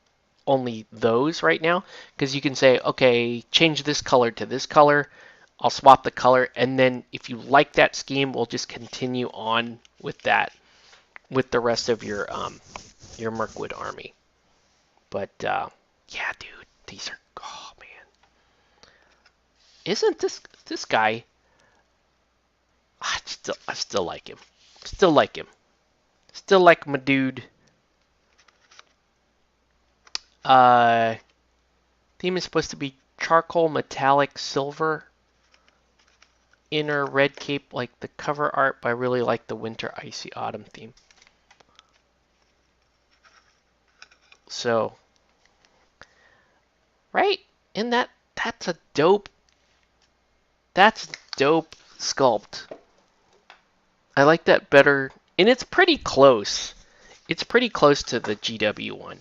only those right now, because you can say, okay, change this color to this color. I'll swap the color, and then if you like that scheme, we'll just continue on with that with the rest of your Mirkwood army. But yeah, dude, these are, oh man, isn't this guy? I still like him. Still like him. Still like my dude. Theme is supposed to be charcoal metallic silver. Inner red cape like the cover art, but I really like the winter icy autumn theme. So, right? And that's a dope sculpt. I like that better, and it's pretty close. It's pretty close to the GW one.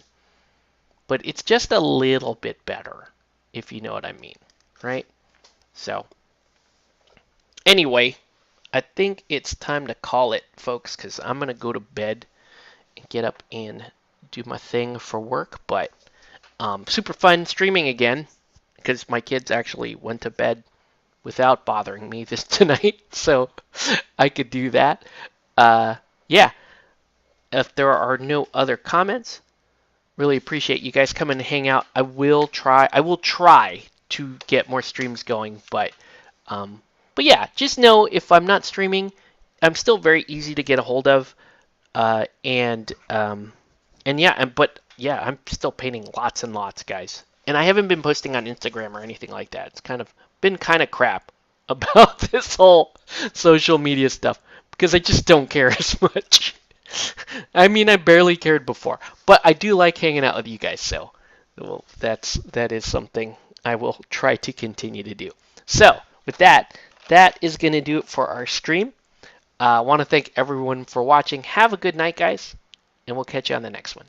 But it's just a little bit better, if you know what I mean, right? So, Anyway, I think it's time to call it, folks, because I'm going to go to bed and get up and do my thing for work. But super fun streaming again because my kids actually went to bed without bothering me this tonight, so I could do that. Yeah, if there are no other comments, really appreciate you guys coming and hang out. I will try. I will try to get more streams going, um, but yeah, just know if I'm not streaming, I'm still very easy to get a hold of. Uh, and um, and yeah, but yeah, I'm still painting lots and lots, guys. And I haven't been posting on Instagram or anything like that. It's kind of been kind of crap about this whole social media stuff because I just don't care as much. I mean, I barely cared before, but I do like hanging out with you guys. So, well, that is something I will try to continue to do. So, with that, that is going to do it for our stream. I want to thank everyone for watching. Have a good night, guys, and we'll catch you on the next one.